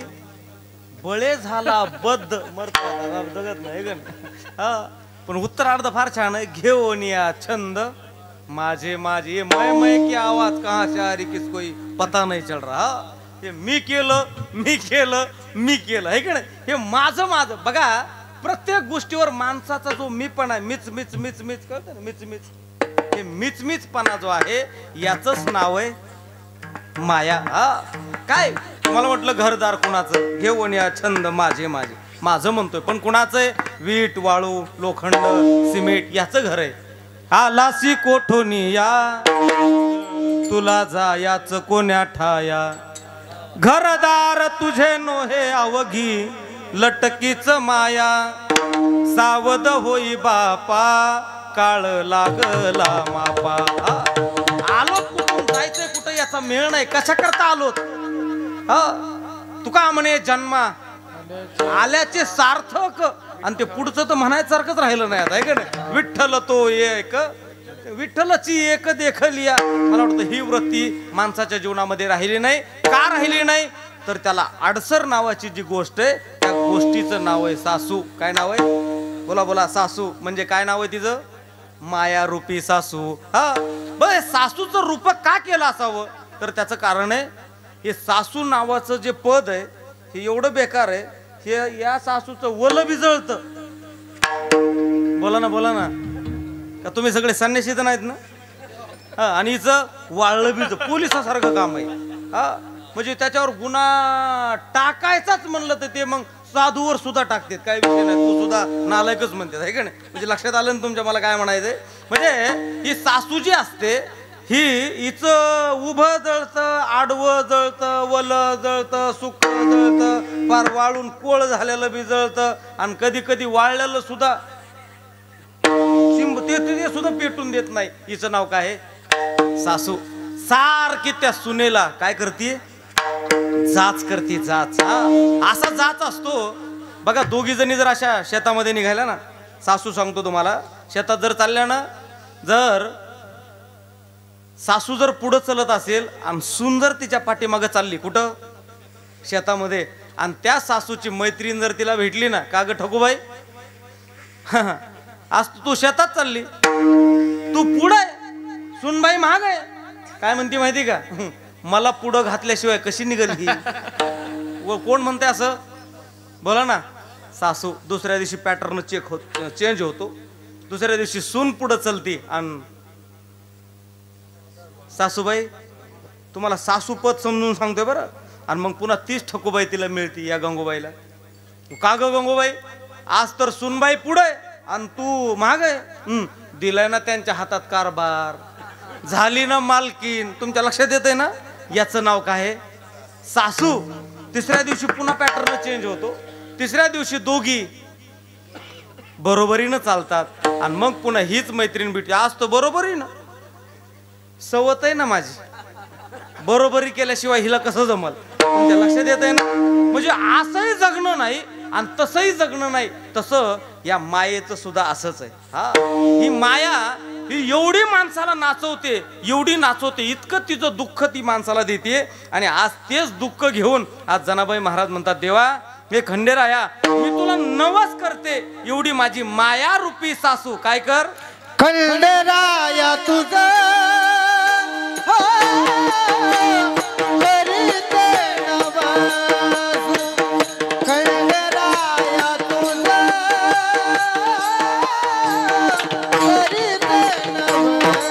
बळे झाला बद्ध मरता जगत नाही ग. हा पण उत्तरार्ध फार छान आहे. घेऊन या छंद माझे माझे ये मैं की आवाज कहाँ से आ रही किस कोई पता नहीं चल रहा. हे मी केलं मी केलं मी केलं आहे का नाही. हे माझं माझं बघा. प्रत्येक गोष्टीवर माणसाचा जो मी पण आहे मिच मिच मिच मिच कळतं ना मिच मिच. हे मिच मिचपणा जो आहे याचंच नाव आहे माया. हा काय तुम्हाला म्हटलं घरदार कुणाचं घेऊन या छंद माझे माझे माझं म्हणतोय पण कुणाचं आहे. वीट वाळू लोखंड सिमेंट याचं घर आहे. आलासी कोठोनी या तुला जायाच कोण्या ठाया. घरदार तुझे नोहे अवघी लटकीच माया. सावध होई बापा काळ लागला मापा. आलो कुठून जायचंय कुठं याचा मेळ नाही. कशा करता आलोत. तुका म्हणे जन्मा आल्याचे सार्थक आणि ते पुढचं तर म्हणायसारखंच राहिलं नाही आता. का नाही. विठ्ठल तो एक विठ्ठलची एक देखलिया. मला वाटतं ही वृत्ती माणसाच्या जीवनामध्ये राहिली नाही. का राहिली नाही तर त्याला अडसर नावाची जी गोष्ट आहे त्या गोष्टीचं नाव आहे सासू. काय नाव आहे बोला बोला. सासू म्हणजे काय नाव आहे तिचं. माया रूपी सासू. हा बस सासूचं रूप का केलं असावं तर त्याचं कारण आहे हे सासू नावाचं जे पद आहे हे एवढं बेकार आहे. हे या सासूचं वल बिजळतं. बोला ना का तुम्ही सगळे संन्यासी तर नाहीत ना. हा आणि हिचं वाळलं बीज पोलिसासारखं काम आहे. हा म्हणजे त्याच्यावर गुन्हा टाकायचाच म्हणलं तर ते मग साधूवर सुद्धा टाकतात. काय विषय नाही. तू सुद्धा नालायकच म्हणतात आहे का नाही. म्हणजे लक्षात आलं ना तुमच्या मला काय म्हणायचंय. म्हणजे ही सासू जी असते ही हिचं उभं जळतं आडवं जळतं वल जळतं सुक जळतं फार वाळून कोळ झालेलं बी जळतं आणि कधी कधी वाळलेलं सुद्धा ते सुद्धा पेटून देत नाही. हिचं नाव काय आहे सासू. सारखी त्या सुनेला काय करते जाच करते जाच. असा जाच असतो बघा. दोघी जणी जर अशा शेतामध्ये निघाल्या ना सासू सांगतो तुम्हाला शेतात जर चालल्या ना जर सासू जर पुढं चलत असेल आणि सून जर तिच्या पाठीमागं चालली कुठं शेतामध्ये आणि त्या सासूची मैत्रीण जर तिला भेटली ना का ग ठकूबाई आज तू शेतात चालली तू पुढे सुनबाई महाग आहे काय म्हणते माहिती का मला पुढं घातल्याशिवाय कशी निघाल ही. व कोण म्हणते असं बोला ना. सासू. दुसऱ्या दिवशी पॅटर्न चेंज होतो. दुसऱ्या दिवशी सून पुढं चलती आणि सासूबाई तुम्हाला सासूपद समजून सांगतोय बरं. आणि मग पुन्हा तीच ठकूबाई तिला मिळती या गंगूबाईला. का ग गंगूबाई आज तर सुनबाई पुढे आणि तू महाग आहे. दिलाय ना त्यांच्या हातात कारभार झाली ना मालकीन. तुमच्या लक्षात येतंय ना. याचं नाव काय आहे सासू. तिसऱ्या दिवशी पुन्हा पॅटर्न चेंज होतो. तिसऱ्या दिवशी दोघी बरोबरीनं चालतात आणि मग पुन्हा हीच मैत्रीण भेटते. आज तर बरोबरी ना सवत आहे ना माझी. बरोबरी केल्याशिवाय हिला कसं जमल. तुमच्या लक्षात येत आहे ना. म्हणजे असंही जगणं नाही आणि तसंही जगणं नाही. तसं या मायेचं सुद्धा असंच आहे. हा ही माया ही एवढी माणसाला नाचवते एवढी नाचवते इतकं तिचं दुःख ती माणसाला देते. आणि आज तेच दुःख घेऊन आज जनाबाई महाराज म्हणतात देवा हे खंडेराया मी तुला नवस करते एवढी माझी माया रूपी सासू. काय कर खंडेराया तुझं करीते नवस. खंडेराया तुझं करीते नवस.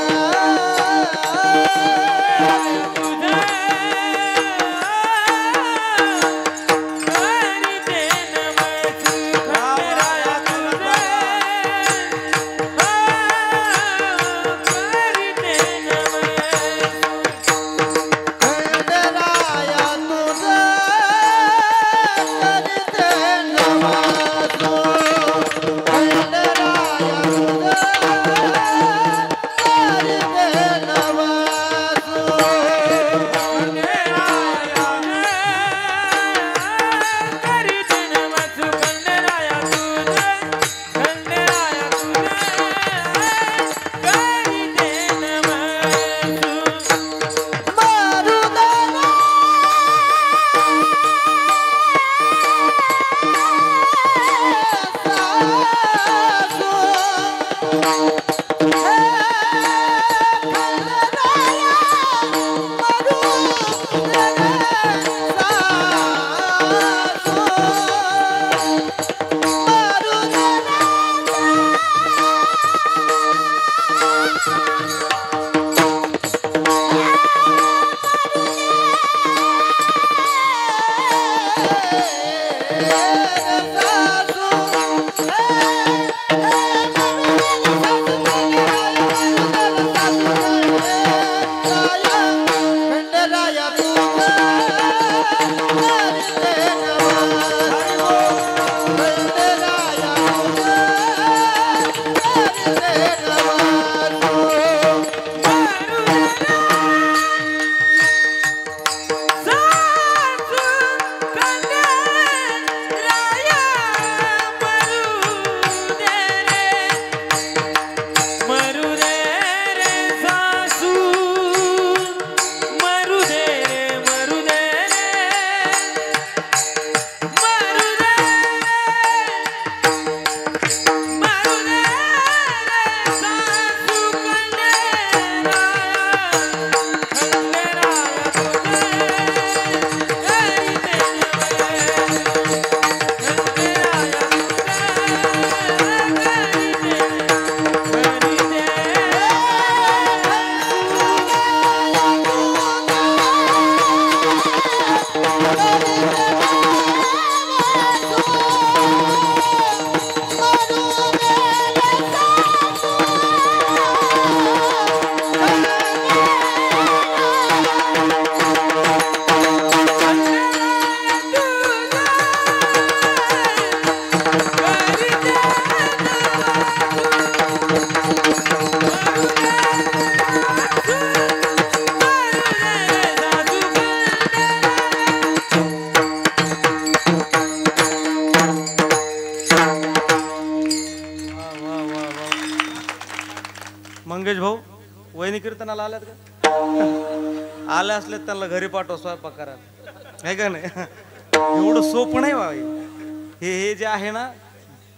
कीर्तनाला आल्यात का? आले असले त्यांना घरी पाठव स्वयंपाक करायला, आहे का नाही? एवढं सोपं नाही बा हे जे आहे ना,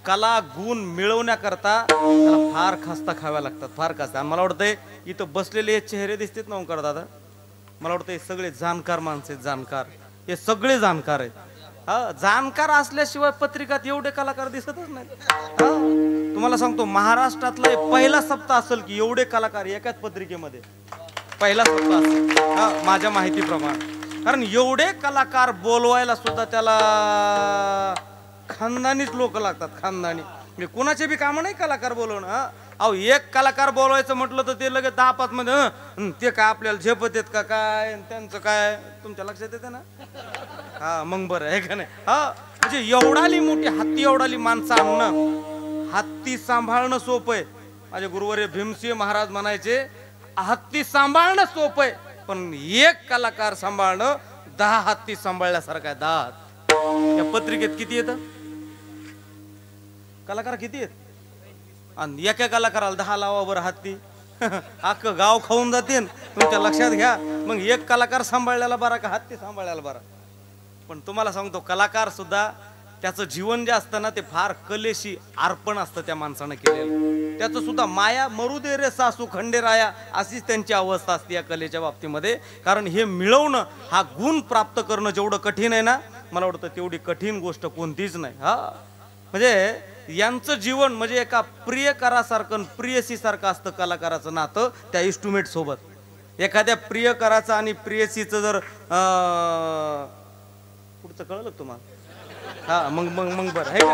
कला गुण मिळवण्याकरता त्याला फार खस्ता खाव्या लागतात, फार खस्ता. आणि मला वाटतंय इथं बसलेले हे चेहरे दिसतात ना ओंकार दादा, मला वाटतं हे सगळे जाणकार माणसं आहेत, जाणकार. हे सगळे जाणकार आहेत. हा, जाणकार असल्याशिवाय पत्रिकात एवढे कलाकार दिसतच नाही. तुम्हाला सांगतो, महाराष्ट्रातला पहिला सप्ताह असेल की एवढे कलाकार एकाच पत्रिकेमध्ये, पहिला सप्ताह असेल हा माझ्या माहितीप्रमाणे. कारण एवढे कलाकार बोलवायला सुद्धा त्याला खानदानीच लोक लागतात, खानदानी. म्हणजे कुणाचे बी कामं नाही कलाकार बोलवणं. हा, अहो एक कलाकार बोलवायचं म्हटलं तर ते लगेच 10-5 मध्ये ते काय आपल्याला झेपत येत का काय, त्यांचं काय तुमच्या लक्षात येते ना? हा, मग बरं आहे का नाही? हा, म्हणजे एवढाली मोठी हत्ती, एवढाली माणसं आणणं, हत्ती सांभाळणं सोपं आहे. माझे गुरुवर्य भीमसिंह महाराज म्हणायचे, हत्ती सांभाळणं सोपं आहे, पण एक कलाकार सांभाळणं 10 हत्ती सांभाळल्यासारखं आहे. 10 या पत्रिकेत किती येतं? कलाकार किती आहेत? आणि एका कलाकाराला 10 लावा बरं हत्ती, अख्खं गाव खाऊन जाते. तुमच्या लक्षात घ्या, मग एक कलाकार सांभाळल्याला बरा का हत्ती सांभाळल्याला बरा? पण तुम्हाला सांगतो, कलाकार सुद्धा त्याचं जीवन जे असतं ना, ते फार कलेशी अर्पण असतं त्या माणसानं केलेलं. त्याचं सुद्धा माया मरू दे रे सासू खंडेराया, अशीच त्यांची अवस्था असते या कलेच्या बाबतीमध्ये. कारण हे मिळवणं, हा गुण प्राप्त करणं जेवढं कठीण आहे ना, मला वाटतं तेवढी कठीण गोष्ट कोणतीच नाही. हा, म्हणजे यांचं जीवन म्हणजे एका प्रियकरासारखं, प्रियसीसारखं असतं कलाकाराचं नातं त्या इन्स्ट्रुमेंट सोबत. एखाद्या प्रियकराचं आणि प्रियसीचं जर पुढचं कळलं तुम्हाला? हा, मग मग मग बरं आहे का?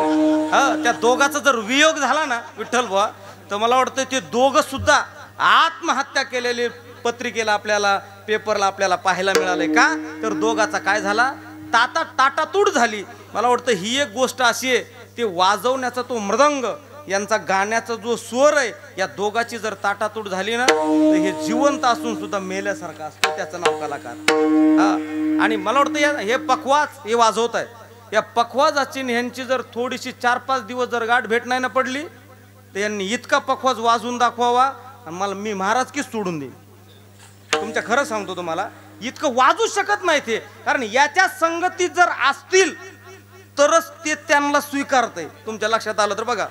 हा, त्या दोघाचा जर वियोग झाला ना विठ्ठल बुवा, तर मला वाटतं ते दोघं सुद्धा आत्महत्या केलेली पत्रिकेला, आपल्याला पेपरला आपल्याला पाहायला मिळाले. का तर दोघाचा काय झाला, ताटातूट झाली. मला वाटतं ही एक गोष्ट अशी आहे, ते वाजवण्याचा तो मृदंग, यांचा गाण्याचा जो स्वर आहे, या दोघाची जर ताटातूट झाली ना, तर हे जिवंत असून सुद्धा मेल्यासारखं असतं. त्याचं नाव कलाकार. हा, आणि मला वाटतं हे पखवाज हे वाजवत आहे. या पखवाजाची ह्यांची जर थोडीशी 4-5 दिवस जर गाठ भेट नाही ना पडली, तर यांनी इतका पखवाज वाजवून दाखवावा, आणि मला मी महाराज की सोडून देईन. तुमच्या खरं सांगतो तुम्हाला, इतकं वाजू शकत नाही ते. कारण याच्या संगतीत जर असतील तरच ते त्यांना स्वीकारते. तुमच्या लक्षात आलं तर बघा,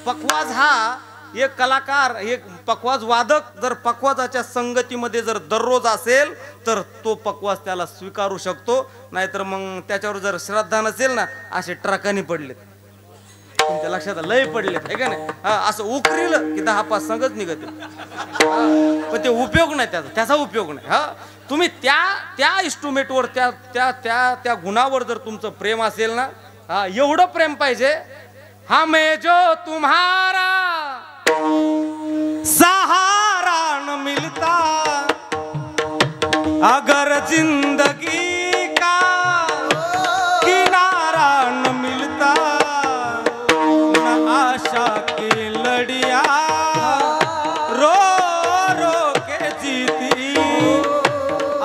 पखवाज हा एक कलाकार, एक पखवाज वादक जर पखवाजाच्या संगतीमध्ये जर दररोज असेल तर तो पखवाज त्याला स्वीकारू शकतो. नाहीतर मग त्याच्यावर जर श्रद्धा नसेल ना, असे ट्रकानी पडलेत. तुमच्या लक्षात लय पडलेत, आहे का नाही? हा, असं उकरीलं की 10-5 संगत निघते, पण ते उपयोग नाही त्याचा उपयोग नाही. हा, तुम्ही त्या इन्स्ट्रुमेंटवर, त्या गुणावर जर तुमचं प्रेम असेल ना, हा, एवढं प्रेम पाहिजे, हमें जो तुम्हारा सहारा न मिलता, अगर जिंदगी का किनारा न मिलता, न आशा की लड़िया रो रो के जीती,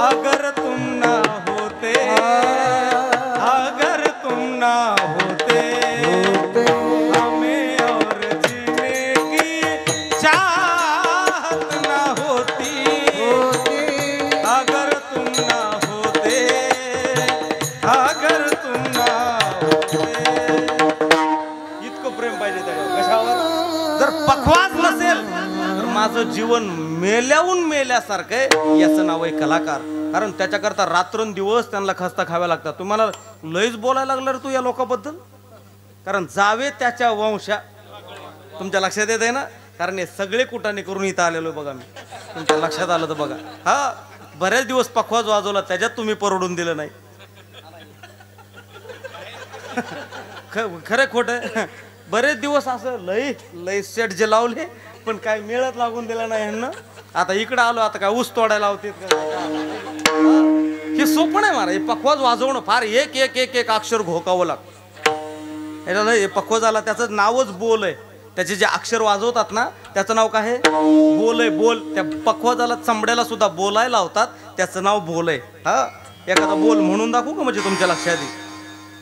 अगर तुम ना होते, अगर तुम ना होते, हमें और जीने की चाहत ना होती, अगर तुम ना होते, अगर तुम ना होते. इतकं प्रेम पाहिजे त्याच्यावर. कशावर? जर पखवाज नसेल तर माझं जीवन मेल्याहून मेल्यासारखं आहे. याचं नाव आहे कलाकार. कारण त्याच्याकरता रात्रंदिवस त्यांना खस्ता खाव्या लागतात. तुम्हाला लयच बोलायला लागलं रे तू या लोकांबद्दल, कारण जावे त्याच्या वंशा. तुमच्या लक्षात येत आहे ना? कारण हे सगळे कुटाने करून इथं आलेलो बघा मी. तुमच्या लक्षात आलं तर बघा. हा, बरेच दिवस पखवाज वाजवला, त्याच्यात तुम्ही परवडून दिलं नाही. खरं खोटं? बरेच दिवस असं लय सेट जे लावले, पण काय मिळत लागून दिला नाही ह्यांना. आता इकडं आलो, आता काय ऊस तोडायला होते. हे सोपं नाही मारा. हे पखवाज वाजवणं फार एक अक्षर घोकावं लागतं. हे पखवाजाला त्याचं नावच बोल आहे. त्याचे जे अक्षर वाजवतात ना, त्याचं नाव काय आहे? बोल आहे. बोल. त्या पखवाजाला चमड्याला सुद्धा बोलायला लावतात, त्याचं नाव बोल आहे. हा, एखादा बोल म्हणून दाखवू का म्हणजे तुमच्या लक्षात येईल.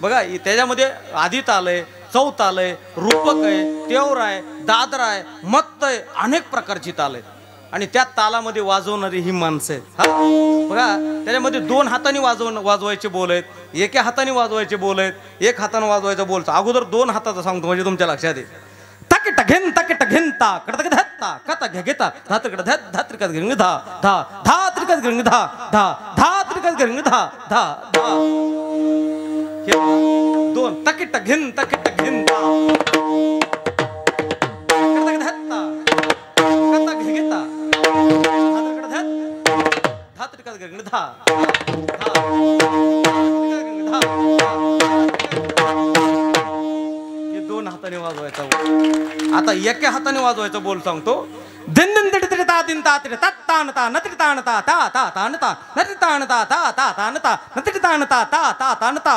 बघा, त्याच्यामध्ये आदित आलंय, चौथ आलंय, रूपक आहे, तेवर आहे, दादर आहे, मत्त आहे, अनेक प्रकारची ताल आहेत. आणि त्या तालामध्ये वाजवणारी ही माणसं आहेत. हा बघा, त्याच्यामध्ये 2 हाताने वाजवायचे बोल आहेत, एका हाताने वाजवायचे बोल आहेत, एक हाताने वाजवायचं बोलचं. अगोदर 2 हाताचं सांगतो म्हणजे तुमच्या लक्षात येईल. तकिट घेन तकिट घेनता कडक धत्ता कता घेता धात्रकड धत धात्रकत घेन धा धा धात्रकत घेन धा धा धात्रकत घेन धा धा धा. हे 2 तकिट घेन तकिट घेनता कडक धत्ता कता घेता धात्रकड धत धात्रकत घेन धा धा धा. हे 2 हाताने वाजवायचा. आता एका हाताने वाजवायचा बोल सांगतो. दिन दिन तिड तिड ता दिन ता तिड ता तान ता नतिड तान ता ता ता तान ता नतिड तान ता ता ता तान ता नतिड तान ता ता ता तान ता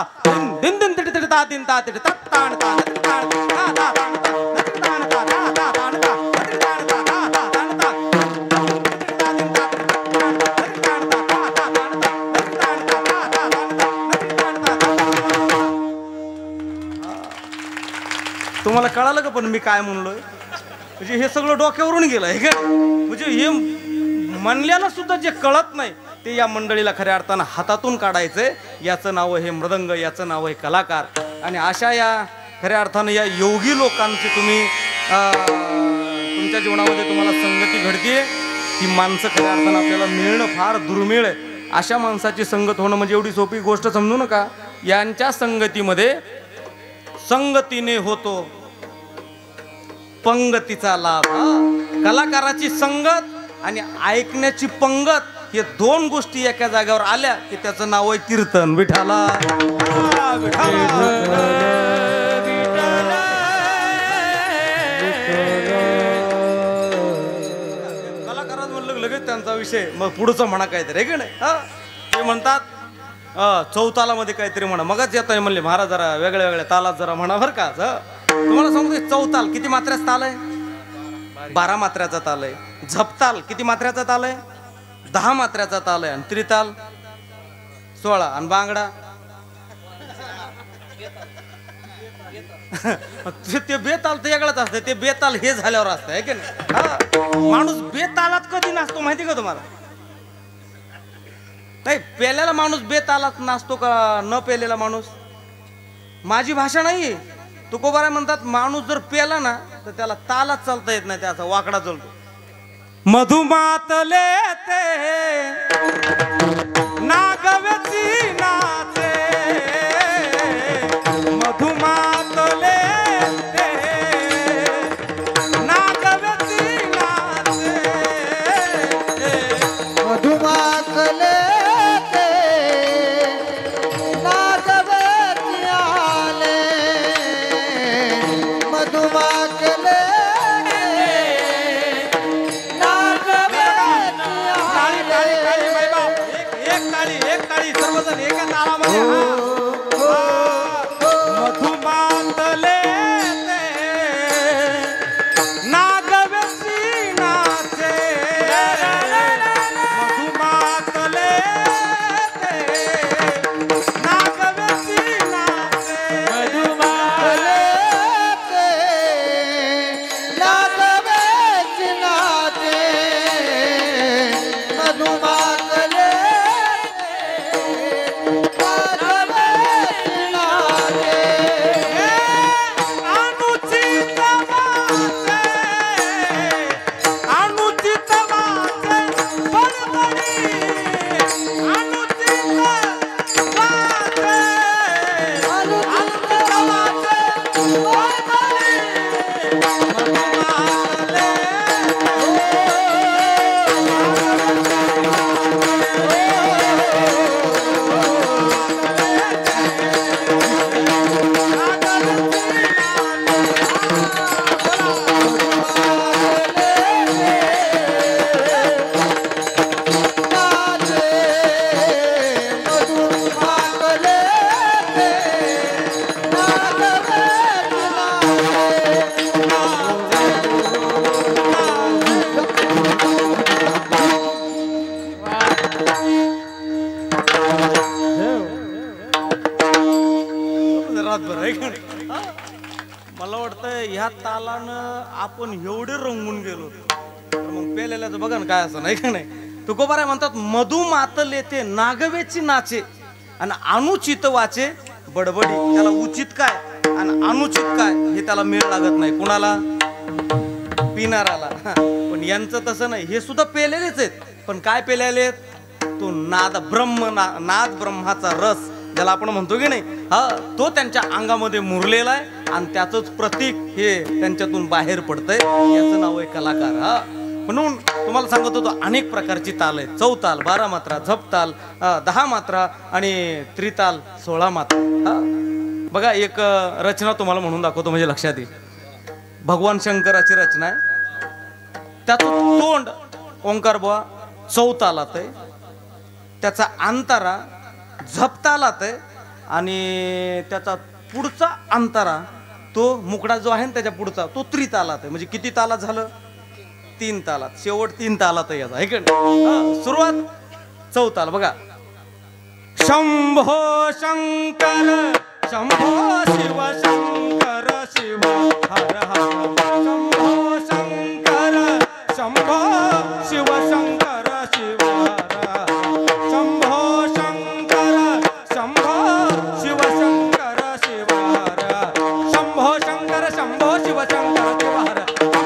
दिन दिन तिड तिड ता दिन ता तिड ता तान ता नतिड तान ता ता तान ता नतिड तान ता ता ता तान ता नतिड तान ता ता ता तान ता तुम्हाला कळालं का पण मी काय म्हणलोय? म्हणजे हे सगळं डोक्यावरून गेलं आहे का? म्हणजे हे म्हणल्याला सुद्धा जे कळत नाही ते या मंडळीला खऱ्या अर्थानं हातातून काढायचंय. याचं नाव आहे मृदंग, याचं नाव आहे कलाकार. आणि अशा या खऱ्या अर्थानं या योगी लोकांची तुम्ही तुमच्या जीवनामध्ये तुम्हाला संगती घडते. ही माणसं खऱ्या अर्थानं आपल्याला मिळणं फार दुर्मिळ आहे. अशा माणसाची संगत होणं म्हणजे एवढी सोपी गोष्ट समजू नका. यांच्या संगतीमध्ये संगतीने होतो पंगतीचा लाभ. कलाकाराची संगत आणि ऐकण्याची पंगत, हे 2 गोष्टी एका जागेवर आल्या की त्याचं नाव आहे कीर्तन. विठाला कलाकारात म्हणलं लगेच त्यांचा विषय, मग पुढचं म्हणा काहीतरी आहे की नाही. ते म्हणतात चौतालामध्ये काहीतरी म्हणा. मगच येताना म्हणले महाराज जरा वेगळ्या वेगळ्या तालात जरा म्हणा बरं का. तुम्हाला सांगतो चौताल किती मात्र्याचा ताल आहे? 12 मात्र्याचा ताल आहे. झपताल किती मात्र्याचा ताल आहे? 10 मात्र्याचा ताल आहे. आणि त्रिताल 16. आणि बांगडा ते बेताल तर वेगळंच असतं. ते बेताल हे झाल्यावर असतं आहे की नाही. माणूस बेतालात कधी नसतो माहिती का तुम्हाला? नाही, पेलेला माणूस बेतालात नाचतो का न पेलेला माणूस? माझी भाषा नाही. तुकोबाराय म्हणतात माणूस जर पेला ना तर त्याला तालात चालता येत नाही, त्याचा वाकडा चालतो. मधुमातले ते नागव्याची नाचे, मधुमातले ते नागव्याची नाचे, मधुमाकले सर्वजण एका तालामध्ये मधुमातले ते नागव्याची नाचे, मधुमातले ते नागव्याची नाचे, मधुमाकले नागव्याची नाचे, मधुमाकले मला वाटतं ह्या तालानं आपण एवढे रंगून गेलो. मग पेलेल्याचं बघा ना काय असं नाही का नाही. तुकोबाराय म्हणतात मधु मातले ते नागवेची नाचे आणि अनुचित वाचे बडबडी. त्याला उचित काय आणि अनुचित काय हे त्याला मेळ लागत नाही. कुणाला? पिणाराला. पण यांचं तसं नाही. हे सुद्धा पेलेलेच आहेत. पण काय पेलेले? तो नाद नाद ब्रह्माचा रस ज्याला आपण म्हणतो की नाही, हा तो त्यांच्या अंगामध्ये मुरलेला आहे आणि त्याचंच प्रतीक हे त्यांच्यातून बाहेर पडतंय. याचं नाव आहे कलाकार. हा म्हणून तुम्हाला सांगत होतो अनेक प्रकारची ताल आहेत. चौताल, 12 मात्रा, झपताल 10 मात्रा आणि त्रिताल 16 मात्रा. हा बघा एक रचना तुम्हाला म्हणून दाखवतो म्हणजे लक्षात येईल. भगवान शंकराची रचना आहे. त्याचं तोंड ओंकार बुवा चौतालात आहे. त्याचा अंतरा झपतालात आहे आणि त्याचा पुढचा अंतरा तो मुकडा जो आहे ना त्याच्या पुढचा तो त्रितालात आहे. म्हणजे किती तालात झालं? 3 तालात. शेवट 3 तालात आहे याचा. ऐक सुरुवात चौताल बघा. शंभो शंकर शंभो शिव शंकर शिव हर हर. शंभो शंकर शंभो शिव शंकर शिव हर. शंभो शंकर शंभो शिव शंकर शिव हर. शंभो शंकर शंभो शिव शंकर शिव हर.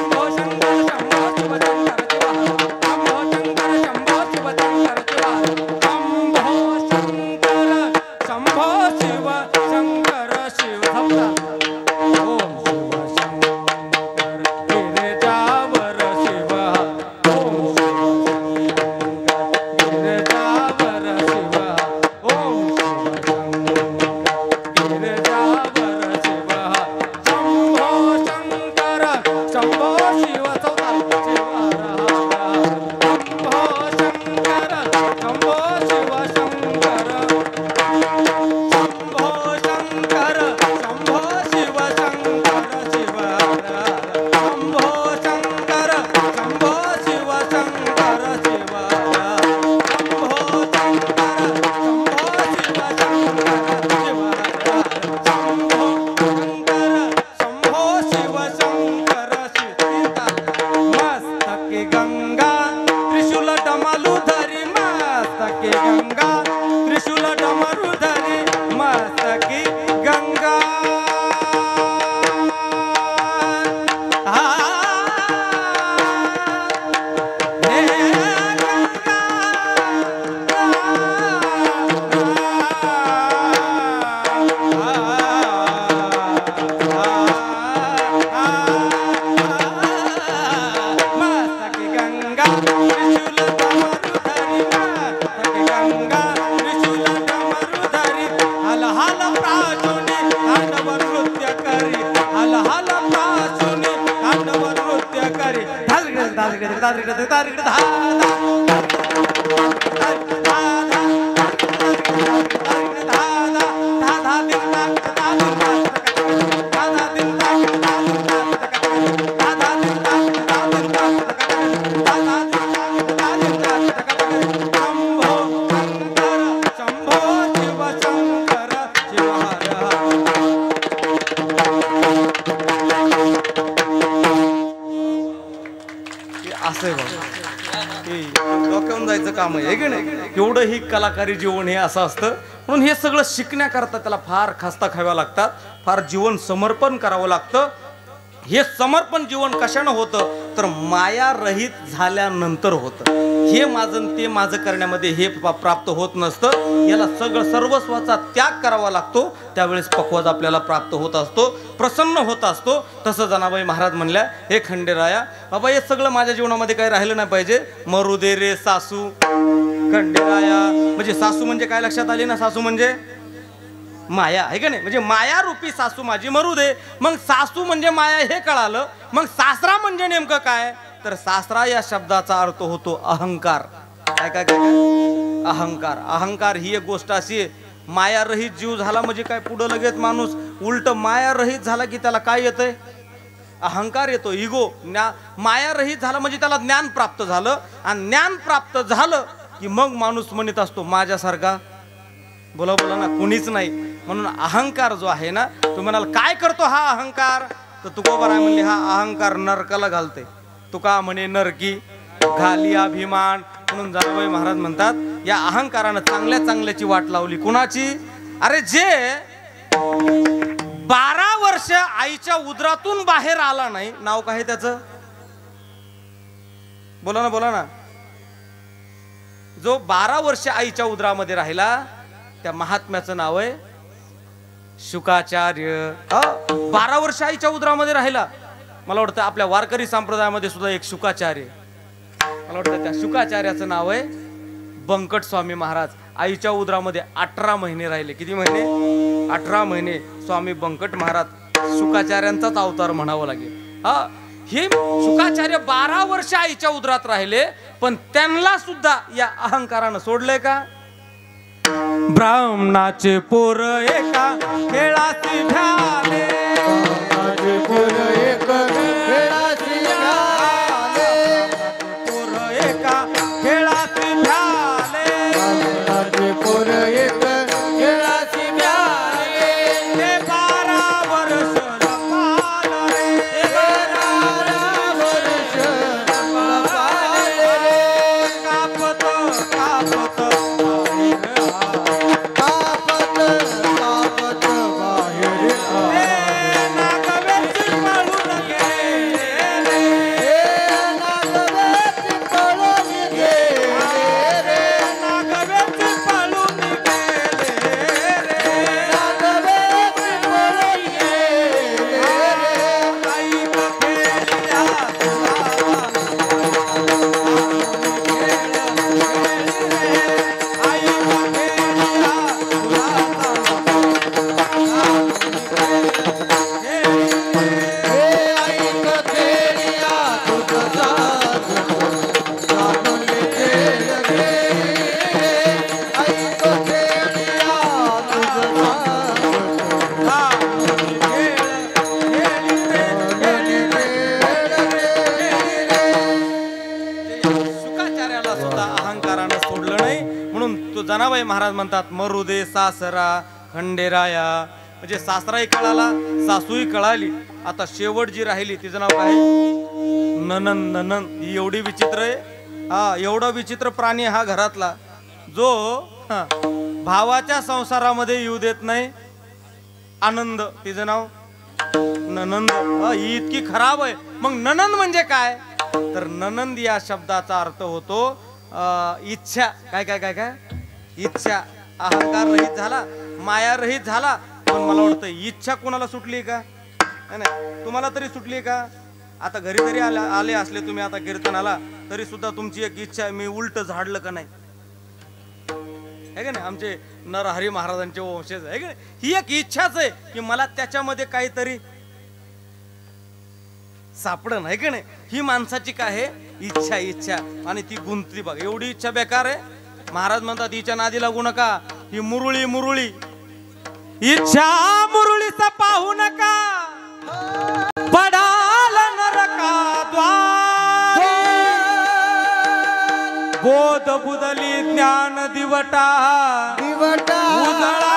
शंभो शंकर शंभो शिव शंकर शिव हर. शंभो शंकर शंभो शिव शंकर शिव हर. शंभो शंकर शंभो शिव शंकर शिव हर. ओम शिव शंकर गिरिजावर शिव. ओम शिव शंकर गिरिजावर शिव. ओम शिव शंकर गिरिजावर शिव. शंभो शंकर शंभो शिव चौताल शिव हर. शंभो शंकर शंभो शिव शंकर. शंभो शंकर शंभो शिव शंकर शिव हर. शंभो शंकर शंभो शिव शंकर शिव हर. शंभो शंकर शंभो शिव शंकर शिव हर. शंभो शंकर शंभो शिव शंकर शिव. मस्तके गंगा त्रिशूल डमरू धरी. मस्तके गंगा त्रिशूल डमरू धरी. मस्तके गंगा डोक्यावरून जायचं काम आहे की नाही. एवढं ही कलाकारी जीवन हे असं असतं. म्हणून हे सगळं शिकण्याकरता त्याला फार खास्ता खाव्या लागतात. फार जीवन समर्पण करावं लागतं. हे समर्पण जीवन कशानं होतं तर माया रहित झाल्यानंतर होतं. हे माझं ते माझं करण्यामध्ये हे प्राप्त होत नसतं. याला सगळं सर्वस्वाचा त्याग करावा लागतो. त्यावेळेस पक्वाद आपल्याला प्राप्त होत असतो, प्रसन्न होत असतो. तसं जनाबाई महाराज म्हणल्या, हे खंडेराया बाबा हे सगळं माझ्या जीवनामध्ये काही राहिलं नाही पाहिजे. मरू दे रे सासू. खंडेराया म्हणजे सासू म्हणजे काय लक्षात आली ना? सासू म्हणजे माया आहे का नाही. म्हणजे माया रूपी सासू माझी मरू दे. मग सासू म्हणजे माया हे कळालं. मग सासरा म्हणजे नेमकं काय तर सासरा या शब्दाचा अर्थ होतो अहंकार. काय काय काय अहंकार. अहंकार ही एक गोष्ट अशी आहे, माया रहित जीव झाला म्हणजे काय पुढं लगेच माणूस उलट माया रहित झाला की त्याला काय येतंय अहंकार येतो, इगो. माया रहित झाला म्हणजे त्याला ज्ञान प्राप्त झालं आणि ज्ञान प्राप्त झालं की मग माणूस म्हणत असतो माझ्यासारखा बोला बोला ना कुणीच नाही. म्हणून अहंकार जो आहे ना, तू म्हणाल काय करतो हा अहंकार तर तुकोबाराय म्हणले हा अहंकार नरकाला घालते. तुका म्हणे नरकी घाली अभिमान. म्हणून जनाबाई महाराज म्हणतात या अहंकारानं चांगल्या चांगल्याची वाट लावली. कुणाची? अरे जे 12 वर्ष आईच्या उदरातून बाहेर आला नाही, नाव काय त्याचं? बोला ना बोला ना. जो 12 वर्ष आईच्या उदरामध्ये राहिला त्या महात्म्याचं नाव आहे शुकाचार्य. 12 वर्ष आईच्या उदरामध्ये राहिला. मला वाटतं आपल्या वारकरी संप्रदायामध्ये सुद्धा एक शुकाचार्य, मला वाटतं त्या शुकाचार्याचं नाव आहे बंकट स्वामी महाराज. आईच्या उदरामध्ये 18 महिने राहिले. किती महिने? 18 महिने. स्वामी बंकट महाराज शुकाचार्यांचाच अवतार म्हणावं लागेल. हे शुकाचार्य 12 वर्ष आईच्या उदरात राहिले, पण त्यांना सुद्धा या अहंकारानं सोडलंय का? ब्राह्मणाचे पोर एका खेळाची भ्याले, पोर एक खेळाची भ्याले, पोर एका खेळाची भ्याले, पोर एक खेळाची भ्याले. ते 12 वर्ष रमाल रे, 12 वर्ष रमाले रे. कापत कापत जनाबाई महाराज म्हणतात मरू दे सासरा खंडेराया. म्हणजे सासराही कळाला, सासूही कळाली, आता शेवट जी राहिली तिचं नाव काय? ननंद. ननंद ही एवढी विचित्र आहे. एवढा विचित्र प्राणी हा घरातला जो भावाच्या संसारामध्ये येऊ देत नाही. आनंद तिचं नाव ननंद. ही इतकी खराब आहे. मग ननंद म्हणजे काय? तर ननंद या शब्दाचा अर्थ होतो इच्छा. काय काय काय काय? इच्छा. अहंकार रहित झाला, माया रहित झाला. पण मला वाटतं इच्छा कोणाला सुटली का? नाही, तुम्हाला तरी सुटली का? आता घरी तरी आले असले तुम्ही आता कीर्तनाला, तरी सुद्धा तुमची एक इच्छा, मी उलट झाडलं का नाही, आहे का नाही? आमचे नरहरी महाराजांचे वंशज आहे का नाही? ही एक इच्छाच आहे की मला त्याच्यामध्ये काहीतरी सापडन, आहे का नाही? ही माणसाची काय आहे? इच्छा. इच्छा. आणि ती गुंतली बघ. एवढी इच्छा बेकार आहे. महाराज म्हणतात हिच्या नादी लागू नका. ही मुरळी मुरळी इच्छा मुरळीचा पाहू नका, पडाल नरका द्वार. बोध बुदली ज्ञान दिवटा, दिवटा उजळा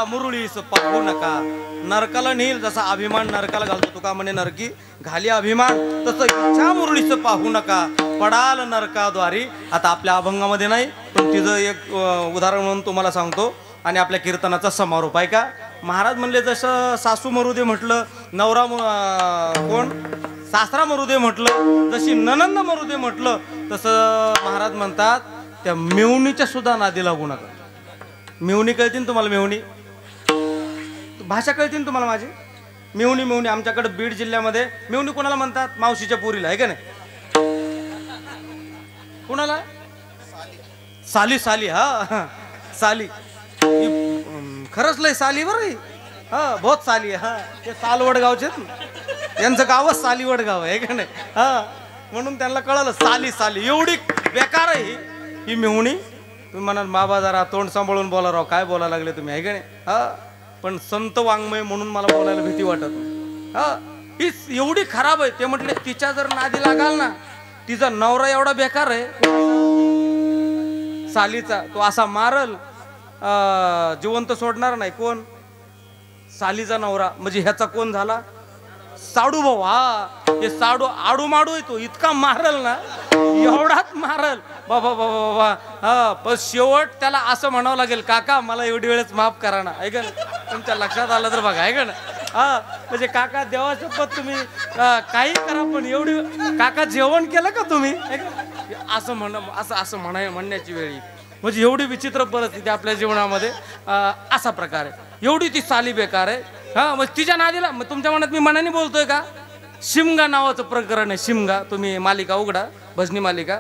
मुरळीस पाहू नका. नरकाला नेईल जसा अभिमान नरकाला घालतो तुका म्हणे नरकी घाली अभिमान, तसं इच्छा मुरळीस पाहू नका पडाल नरकाद्वारी. आता आपल्या अभंगामध्ये नाही पण तिचं एक उदाहरण म्हणून तुम्हाला सांगतो आणि आपल्या कीर्तनाचा समारोप आहे का. महाराज म्हणले जसं सासू मरू दे म्हटलं, नवरा कोण सासरा मरू दे म्हटलं, जशी ननंद मरू दे म्हटलं, तसं महाराज म्हणतात त्या मेवणीच्या सुद्धा नादी लागू नका. मेवणी कळतील तुम्हाला, मेवणी भाषा कळतील तुम्हाला माझी. मेवणी मेवणी आमच्याकडे बीड जिल्ह्यामध्ये मेवणी कोणाला म्हणतात, मावशीच्या पोरीला आहे का नाही, कोणाला साली साली. हा साली खरंच लय साली बरं. हा बहुत साली. हा ते सालवड गावचे यांचं गावच सालीवड गाव आहे का नाही. हा म्हणून त्यांना कळलं साली साली. एवढी बेकार आहे ही मेहुणी. तुम्ही म्हणाल बाबा जरा तोंड सांभाळून बोला राव, काय बोलायला लागले तुम्ही आहे का नाही. हा पण संत वाङ्मय म्हणून मला बोलायला भीती वाटत. हा ही एवढी खराब आहे. ते म्हटले तिच्या जर नादी लागाल ना, तिचा नवरा एवढा बेकार आहे सालीचा, तो असा मारल जिवंत सोडणार नाही. कोण सालीचा नवरा म्हणजे ह्याचा कोण झाला, साडू भाऊ. हा हे साडू आडू माडू येतो, इतका मारल ना, एवढाच मारल बाबा बाबा बाबा. हा पण शेवट त्याला असं म्हणावं लागेल काका मला एवढी वेळेस माफ करा ना. ऐका ना, तुमच्या लक्षात आलं तर बघा. ऐका ना, हा म्हणजे काका देवाशपथ तुम्ही काही करा पण एवढी काका जेवण केलं का तुम्ही असं असं म्हणण्याची वेळ येईल. म्हणजे एवढी विचित्र परिस्थिती आपल्या जीवनामध्ये. असा प्रकार आहे. एवढी ती साली बेकार आहे. हा मग तिच्या नादीला मग तुमच्या मनात मी मनाने बोलतोय का. शिमगा नावाचं प्रकरण आहे. शिमगा तुम्ही मालिका उघडा, भजनी मालिका,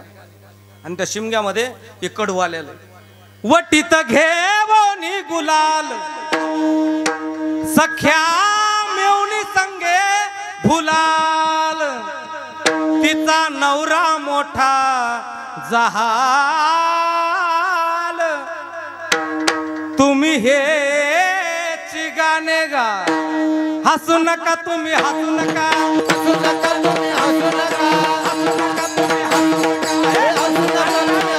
आणि त्या शिमग्यामध्ये ते कडू आलेलं आहे. वटीत घेवोनी गुलाल सख्या मेवणी संगे भुलाल, तिचा नवरा मोठा जहाल. तुम्ही हे गाणे गा, हसू नका तुम्ही हसू नका, हसू नका तुम्ही हसू नका, हसू नका तुम्ही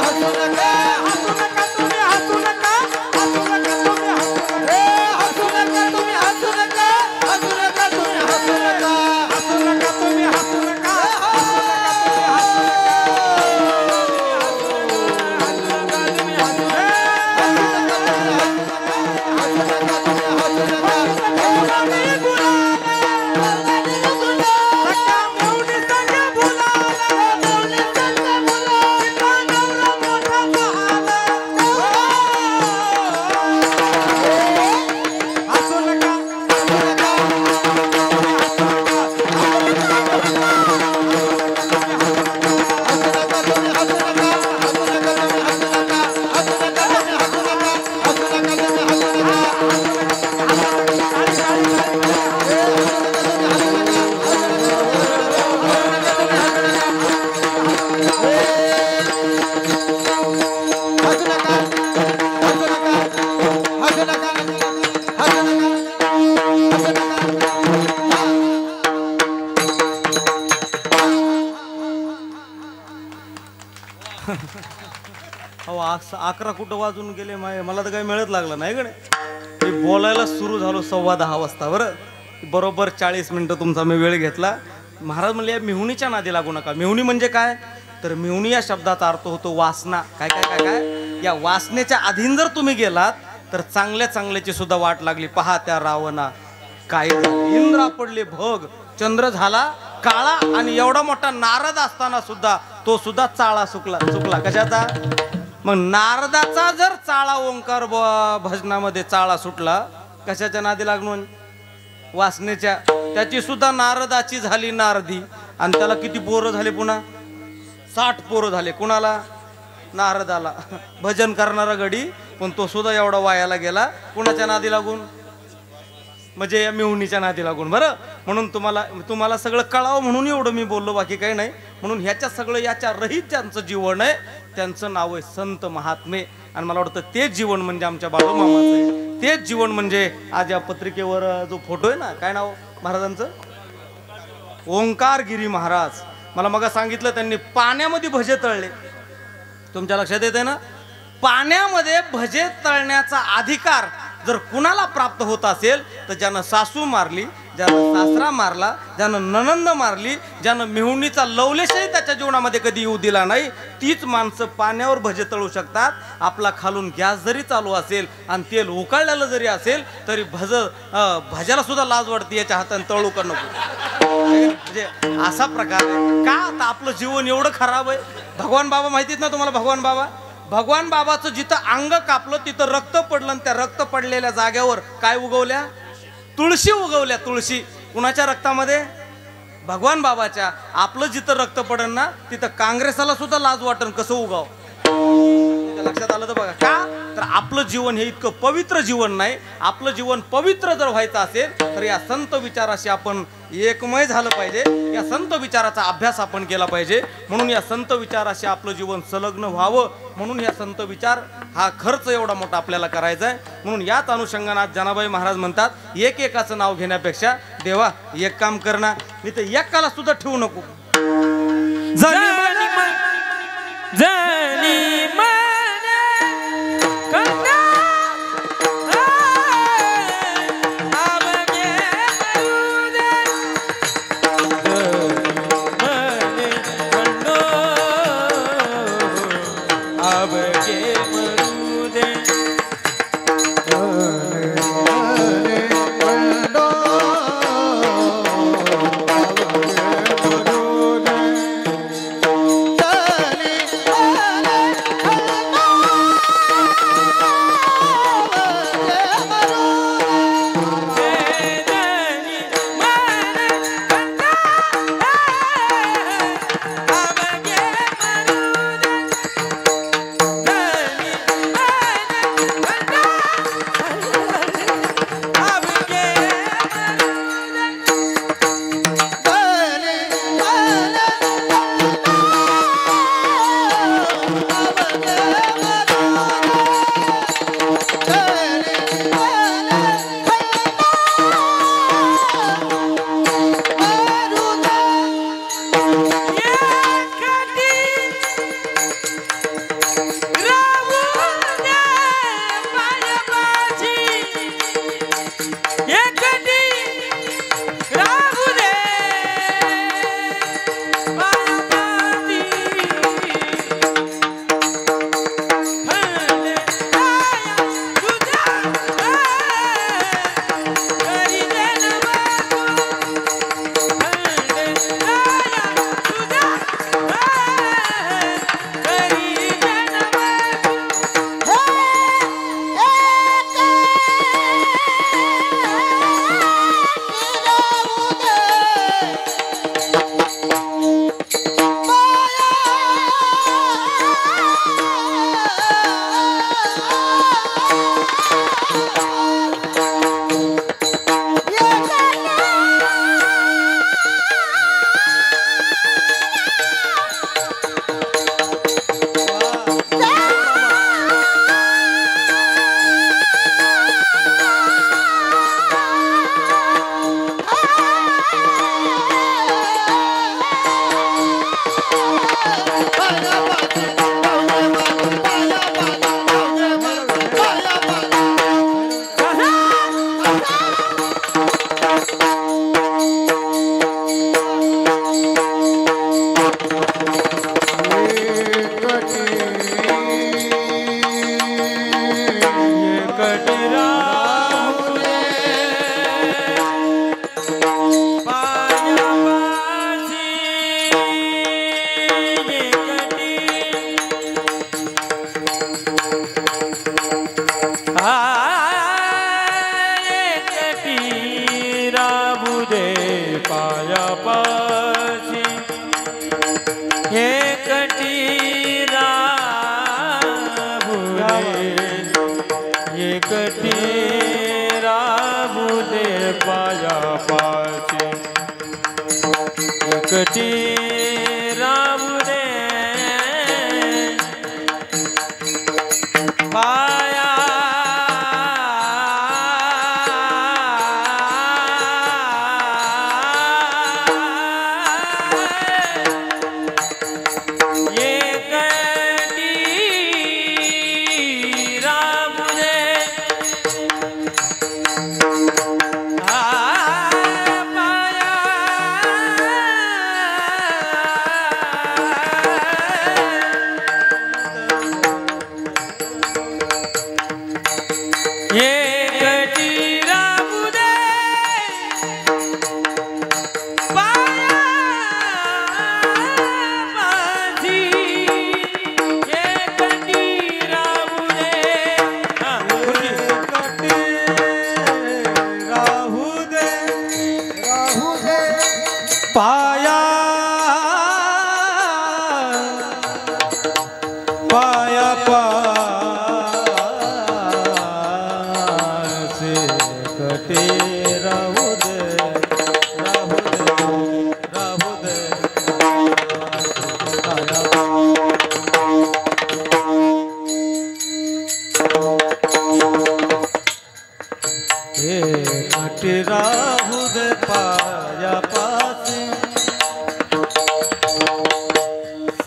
हसू नका, हसू नका तुम्ही हसू नका, हसू नका तुम्ही हसू नका, हसू नका तुम्ही हसू नका, हसू नका तुम्ही हसू नका, हसू नका तुम्ही हसू नका, हसू नका तुम्ही हसू नका. अहो 11 कुठं वाजून गेले मला तर काही मिळत लागलं नाही गणे. मी बोलायला सुरू झालो 10:15 वाजता. बरं बरोबर 40 मिनिटं तुमचा मी वेळ घेतला. महाराज म्हणले या मिहुणीच्या नादी लागू नका. मिहुणी म्हणजे काय तर मिहुणी या शब्दाचा अर्थ होतो वासना. काय काय काय काय या वासनेच्या अधीन जर तुम्ही गेलात तर चांगल्या चांगल्याची सुद्धा वाट लागली. पहा त्या रावणा काय इंद्रा पडले भोग, चंद्र झाला काळा, आणि एवढा मोठा नारद असताना सुद्धा तो सुद्धा चाळा चुकला कशाचा. मग नारदाचा जर चाळा ओंकार भजनामध्ये चाळा सुटला कशाच्या नादी लागून, वासनेच्या. त्याची सुद्धा नारदाची झाली नारदी, आणि त्याला किती पोरं झाले पुन्हा 60 पोरं झाले. कुणाला नारदाला. भजन करणारा गडी पण तो सुद्धा एवढा वायाला गेला. कुणाच्या नादी लागून म्हणजे या मिहुणीच्या नादी लागून. बरं म्हणून तुम्हाला सगळं कळावं म्हणून एवढं मी बोललो, बाकी काही नाही. म्हणून ह्याच्या सगळं याच्या रहित ज्यांचं जीवन आहे त्यांचं नाव आहे संत महात्मे. आणि मला वाटतं तेच जीवन म्हणजे आमच्या बाळूमामाचं आहे. तेच जीवन म्हणजे आज या पत्रिकेवर जो फोटो आहे ना, काय नाव महाराजांचं, ओंकारगिरी महाराज. मला मग सांगितलं त्यांनी पाण्यामध्ये भजे तळले. तुमच्या लक्षात येते ना, पाण्यामध्ये भजे तळण्याचा अधिकार जर कुणाला प्राप्त होत असेल तर ज्यानं सासू मारली, ज्यानं सासरा मारला, ज्यानं ननंद मारली, ज्यानं मेहुणीचा लवलेशही त्याच्या जीवनामध्ये कधी येऊ दिला नाही, तीच माणसं पाण्यावर भजे तळू शकतात. आपला खालून गॅस जरी चालू असेल आणि तेल उकळलेलं जरी असेल तरी भज्याला सुद्धा लाज वाटते याच्या हाताने तळू का नको. म्हणजे असा प्रकार आहे का. आता आपलं जीवन एवढं खराब आहे. भगवान बाबा माहितीत ना तुम्हाला. भगवान बाबाचं जिथं अंग कापलं तिथं रक्त पडलं आणि त्या रक्त पडलेल्या जागेवर काय उगवल्या? तुळशी उगवल्या. तुळशी कुणाच्या रक्तामध्ये? भगवान बाबाच्या. आपलं जिथं रक्त पडन ना तिथं काँग्रेसाला सुद्धा लाज वाटन कसं उगाव. लक्षात आलं तर बघा. का तर आपलं जीवन हे इतकं पवित्र जीवन नाही. आपलं जीवन पवित्र जर व्हायचं असेल तर या संत विचाराशी आपण एकमय झालं पाहिजे. या संत विचाराचा अभ्यास आपण केला पाहिजे. म्हणून या संत विचाराशी आपलं जीवन संलग्न व्हावं म्हणून या संत विचार हा खर्च एवढा मोठा आपल्याला करायचा आहे. म्हणून याच अनुषंगाने जनाबाई महाराज म्हणतात एकाचं नाव घेण्यापेक्षा देवा एक काम करणार मी तर एकाला सुद्धा ठेवू नको.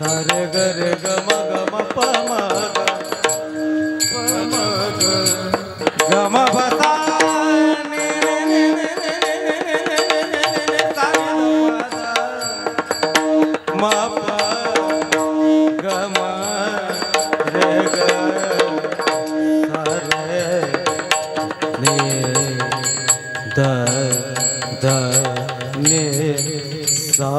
सारे ग रे ग म ग म प म ग ग म प सा नि नि नि नि नि सा नि ध प ध म प ग म रे ग सा रे नि द द नि सा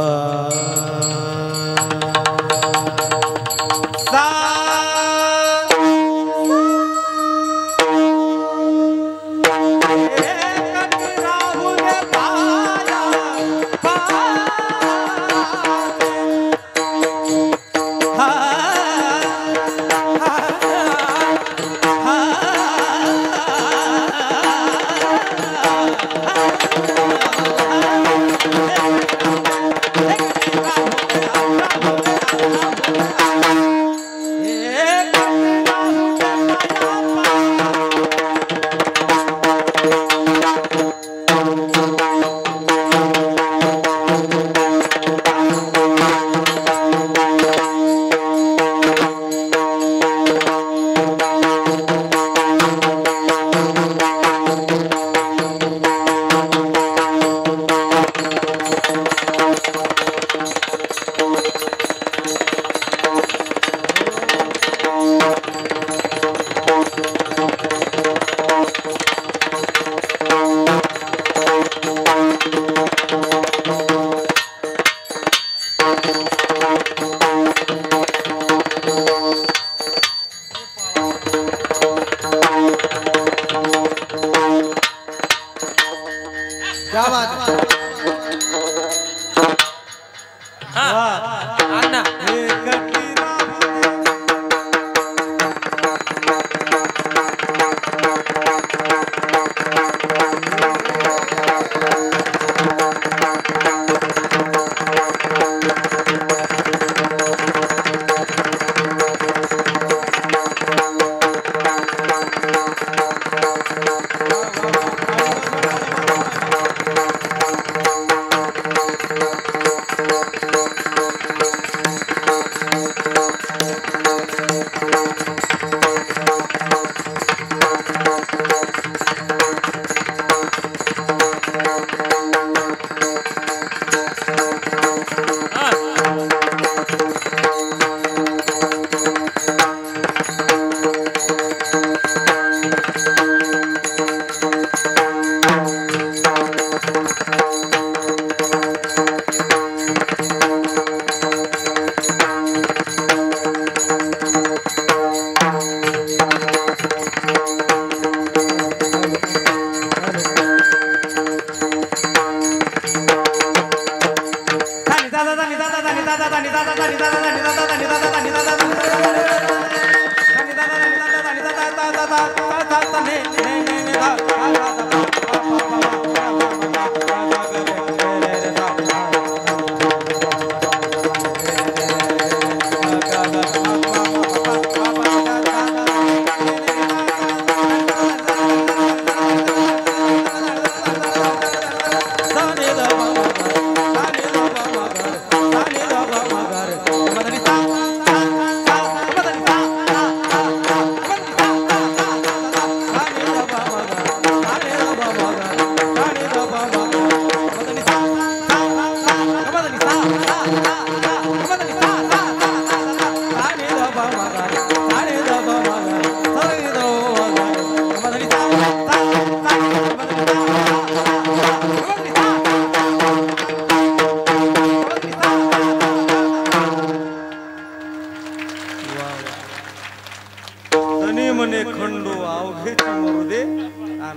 क्या बात है अण्णा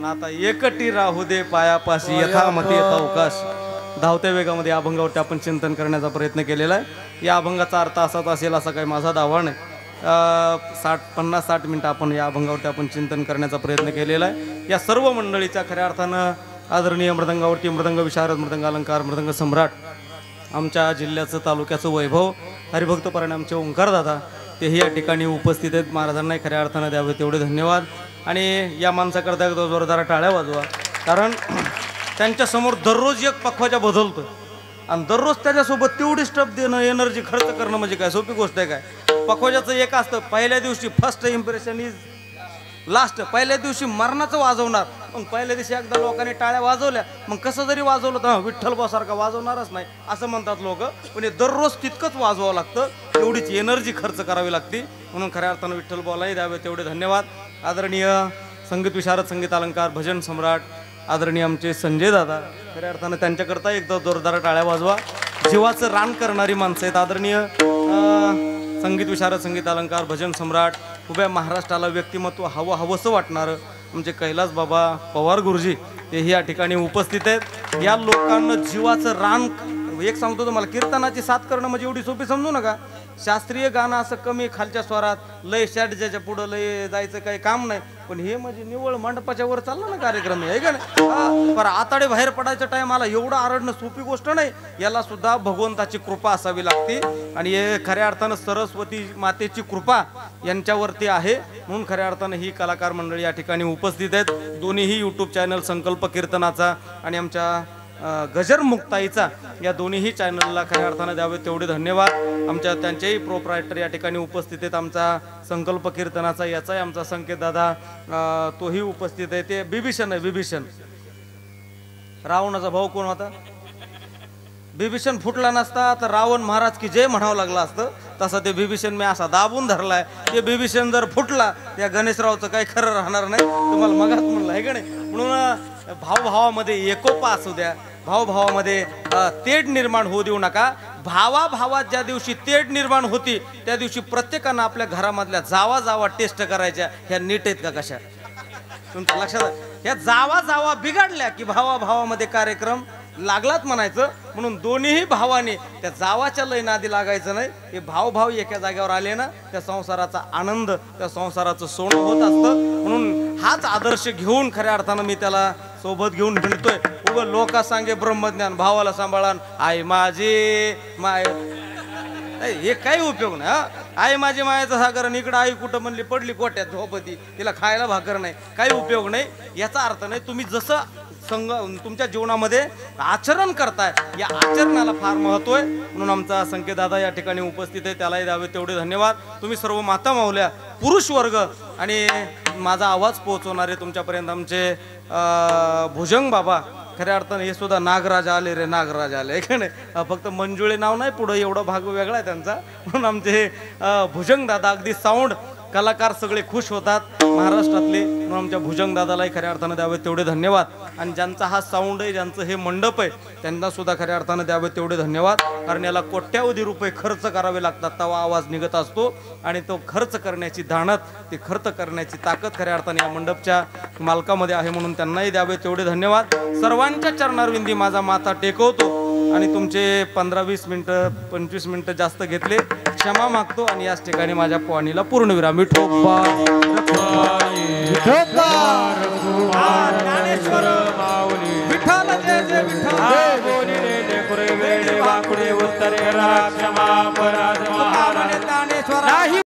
आता एकटी राहू दे पायापाशी यथामती अवकाश. धावत्या वेगामध्ये या अभंगावरती आपण चिंतन करण्याचा प्रयत्न केलेला आहे. या अभंगाचा अर्थ असाच असेल असा काही माझा दावा नाही. 50-60 मिनिटं आपण या अभंगावरती आपण चिंतन करण्याचा प्रयत्न केलेला आहे. या सर्व मंडळीच्या खऱ्या अर्थानं आदरणीय मृदंगावरती मृदंग विशारद, मृदंग अलंकार, मृदंग सम्राट, आमच्या जिल्ह्याचं तालुक्याचं वैभव, हरिभक्तपरायण आमचे ओंकार दादा तेही या ठिकाणी उपस्थित आहेत. महाराजांनाही खऱ्या अर्थानं द्यावे तेवढे धन्यवाद. आणि या माणसाकरता एकदा जोरदार टाळ्या वाजवा, कारण त्यांच्यासमोर दररोज एक पखवाजा बदलतो. आणि दररोज त्याच्यासोबत तेवढी स्टफ देणं, एनर्जी खर्च करणं म्हणजे काय सोपी गोष्ट आहे काय? पखवाजाचं एक असतं, पहिल्या दिवशी फर्स्ट इम्प्रेशन इज लास्ट. पहिल्या दिवशी मरणाचं वाजवणार, मग पहिल्या दिवशी एकदा लोकांनी टाळ्या वाजवल्या, मग कसं जरी वाजवलं तर विठ्ठल सारखा वाजवणारच नाही असं म्हणतात लोक. पण हे दररोज तितकंच वाजवावं लागतं, तेवढीच एनर्जी खर्च करावी लागते. म्हणून खऱ्या अर्थानं विठ्ठल बोलाही द्यावे तेवढे धन्यवाद. आदरणीय संगीत विशारद, संगीत अलंकार, भजन सम्राट आदरणीय आमचे संजय दादा, खऱ्या अर्थानं त्यांच्याकरता एकदा जोरदार टाळ्या वाजवा. जीवाचं रान करणारी माणसं आहेत. आदरणीय संगीत विशारद, संगीत अलंकार, भजन सम्राट, उभ्या महाराष्ट्राला व्यक्तिमत्व हवंसं वाटणारं आमचे कैलास बाबा पवार गुरुजी तेही या ठिकाणी उपस्थित आहेत. या लोकांना जीवाचं रान, एक सांगतो तुम्हाला, कीर्तनाची साथ करणं म्हणजे एवढी सोपी समजू नका. शास्त्रीय गाणं असं कमी खालच्या स्वरात, लय ज्याच्या पुढं लय जायचं काही काम नाही. पण हे म्हणजे निव्वळ मंडपाच्या वर चालला ना कार्यक्रम आहे का नाही? पर आताडे बाहेर पडायचं टाइम आला, एवढं आरडणं सोपी गोष्ट नाही. याला सुद्धा भगवंताची कृपा असावी लागते. आणि हे खऱ्या अर्थानं सरस्वती मातेची कृपा यांच्यावरती आहे. म्हणून खऱ्या अर्थानं ही कलाकार मंडळी या ठिकाणी उपस्थित आहेत. दोन्हीही यूट्यूब चॅनल, संकल्प कीर्तनाचा आणि आमच्या गजर मुक्ताईचा, या दोन्हीही चॅनलला खऱ्या अर्थानं द्यावे तेवढे धन्यवाद. आमच्या त्यांचेही प्रोप्रायटर या ठिकाणी उपस्थित आहेत. आमचा संकल्प कीर्तनाचा याचाही आमचा संकेत दादा तोही उपस्थित आहे. ते बिभीषण आहे. बिभीषण रावणाचा भाऊ कोण होता? बिभीषण फुटला नसता तर रावण महाराज की जय म्हणावं लागलं असतं. तसा ते बिभीषण मी असा दाबून धरलाय. ते बिभीषण जर फुटला त्या गणेशरावचं काही खरं राहणार नाही. तुम्हाला मगाच म्हणलं आहे का नाही? म्हणून भावभावामध्ये एकोपा असू द्या, भावभावामध्ये तेढ निर्माण होऊ देऊ नका. भावाभावात ज्या दिवशी तेढ निर्माण होती त्या दिवशी प्रत्येकानं आपल्या घरामधल्या जावा टेस्ट करायच्या. ह्या नीट आहेत का कशा? तुमच्या लक्षात, ह्या जावा बिघडल्या की भावाभावामध्ये कार्यक्रम लागलाच म्हणायचं. म्हणून दोन्हीही भावाने त्या जावाच्या लय नादी लागायचं नाही. हे भाव एका जागेवर आले ना, त्या संसाराचा आनंद, त्या संसाराचं सोनं होत असतं. म्हणून हाच आदर्श घेऊन खऱ्या अर्थानं मी त्याला सोबत घेऊन हिंडतोय. उगं लोका सांगे ब्रह्मज्ञान, भावाला सांभाळान आई माझी माय, हे काही उपयोग नाही. आई माझी मायाचं सागर, आणि इकडं आई कुठं म्हणली पडली कोट्यात झोपती, तिला खायला भाकर नाही, काही उपयोग नाही. याचा अर्थ नाही. तुम्ही जसं तुमच्या जीवनामध्ये आचरण करताय, या आचरणाला फार महत्व आहे. म्हणून आमचा संकेत दादा या ठिकाणी उपस्थित आहे, त्यालाही द्यावे तेवढे धन्यवाद. तुम्ही सर्व माता माऊल्या, पुरुष वर्ग आणि माझा आवाज पोहोचवणारे तुमच्यापर्यंत आमचे भुजंग बाबा, खऱ्या अर्थानं हे सुद्धा नागराज आले रे, नागराज आले का नाही? फक्त मंजुळे नाव नाही, पुढं एवढा भाग वेगळा आहे त्यांचा. म्हणून आमचे भुजंग दादा, अगदी साऊंड कलाकार सगळे खुश होतात महाराष्ट्रातले. म्हणून आमच्या भुजंग दादालाही खऱ्या अर्थानं द्यावे तेवढे धन्यवाद. आणि ज्यांचा हा साऊंड आहे, ज्यांचं हे मंडप आहे, त्यांना सुद्धा खऱ्या अर्थानं द्यावे तेवढे धन्यवाद. कारण याला कोट्यावधी रुपये खर्च करावे लागतात, तेव्हा आवाज निघत असतो. आणि तो खर्च करण्याची धाणत, ती खर्च करण्याची ताकद खऱ्या अर्थाने या मंडपच्या मालकामध्ये आहे. म्हणून त्यांनाही द्यावे तेवढे धन्यवाद. सर्वांच्या चरणारविंदी माझा माथा टेकवतो. आणि तुमचे 15-20 मिनटं 25 मिनटं जास्त घेतले, क्षमा मागतो. आणि याच ठिकाणी माझ्या पाणीला पूर्णविराम. विठोबा विठ्ठल जय जय विठ्ठल. उत्तरे क्षमा पराध